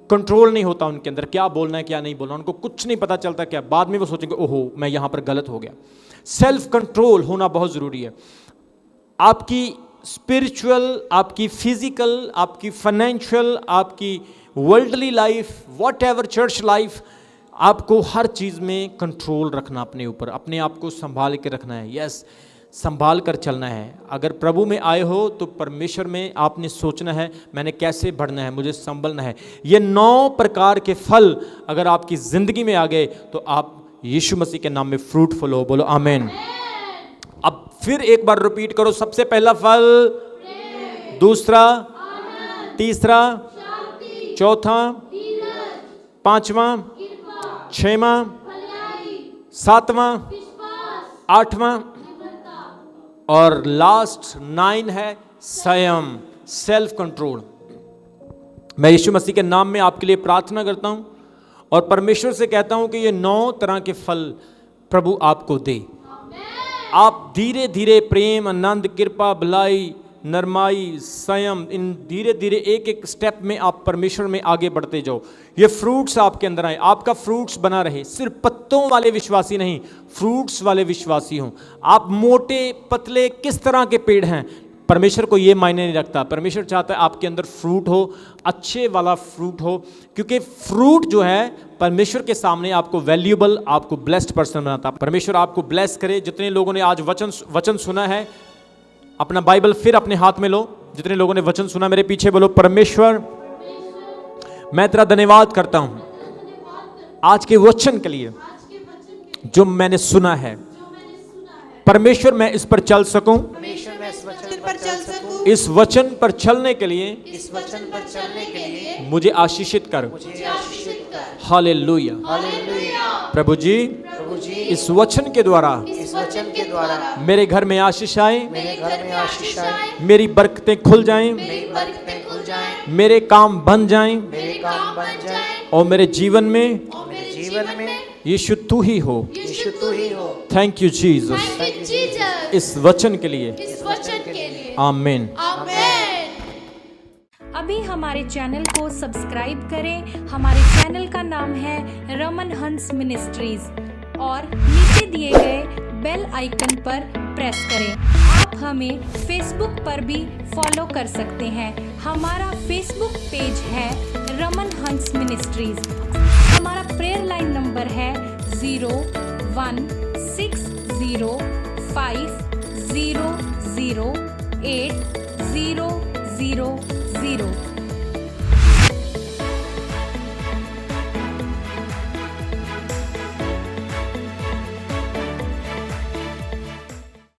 कंट्रोल नहीं होता उनके अंदर, क्या बोलना है क्या नहीं बोलना, उनको कुछ नहीं पता चलता। क्या बाद में वो सोचेंगे ओहो मैं यहां पर गलत हो गया। सेल्फ कंट्रोल होना बहुत जरूरी है। आपकी स्पिरिचुअल, आपकी फिजिकल, आपकी फाइनेंशियल, आपकी worldly life, what ever church life, आपको हर चीज में कंट्रोल रखना अपने ऊपर, अपने आप को संभाल के रखना है। यस, संभाल कर चलना है। अगर प्रभु में आए हो तो परमेश्वर में आपने सोचना है मैंने कैसे बढ़ना है, मुझे संभलना है। ये 9 प्रकार के फल अगर आपकी जिंदगी में आ गए तो आप यीशु मसीह के नाम में फ्रूटफुल हो। बोलो आमीन। अब फिर एक बार रिपीट करो, सबसे पहला फल, दूसरा, तीसरा, चौथा, 5वां, 6वां, 7वां, 8वां और लास्ट 9 है संयम, सेल्फ कंट्रोल। मैं यीशु मसीह के नाम में आपके लिए प्रार्थना करता हूं और परमेश्वर से कहता हूं कि ये 9 तरह के फल प्रभु आपको दे। आप धीरे धीरे प्रेम, आनंद, कृपा, भलाई, नरमाई, संयम, इन धीरे धीरे एक एक स्टेप में आप परमेश्वर में आगे बढ़ते जाओ। ये फ्रूट्स आपके अंदर आए, आपका फ्रूट्स बना रहे। सिर्फ पत्तों वाले विश्वासी नहीं, फ्रूट्स वाले विश्वासी हों। आप मोटे पतले किस तरह के पेड़ हैं, परमेश्वर को ये मायने नहीं रखता। परमेश्वर चाहता है आपके अंदर फ्रूट हो, अच्छे वाला फ्रूट हो, क्योंकि फ्रूट जो है परमेश्वर के सामने आपको वैल्यूएबल, आपको ब्लेस्ड पर्सन बनाता। परमेश्वर आपको ब्लेस करे। जितने लोगों ने आज वचन सुना है, अपना बाइबल फिर अपने हाथ में लो। जितने लोगों ने वचन सुना मेरे पीछे बोलो, परमेश्वर मैं तेरा धन्यवाद करता हूँ आज के वचन के लिए जो मैंने सुना है। परमेश्वर मैं इस पर चल सकूं, इस वचन पर चलने के लिए मुझे आशीषित कर। हालेलुया। प्रभु जी इस वचन के द्वारा मेरे घर में आशीष आए, मेरी बरकतें खुल जाएं, मेरे काम बन जाएं, और मेरे जीवन में यीशु तू ही हो। थैंक यू जीसस इस वचन के लिए। आमीन। अभी हमारे चैनल को सब्सक्राइब करें। हमारे चैनल का नाम है रमन हंस मिनिस्ट्रीज और नीचे दिए गए बेल आइकन पर प्रेस करें। आप हमें फेसबुक पर भी फॉलो कर सकते हैं। हमारा फेसबुक पेज है रमन हंस मिनिस्ट्रीज। हमारा प्रेयर लाइन नंबर है 01605008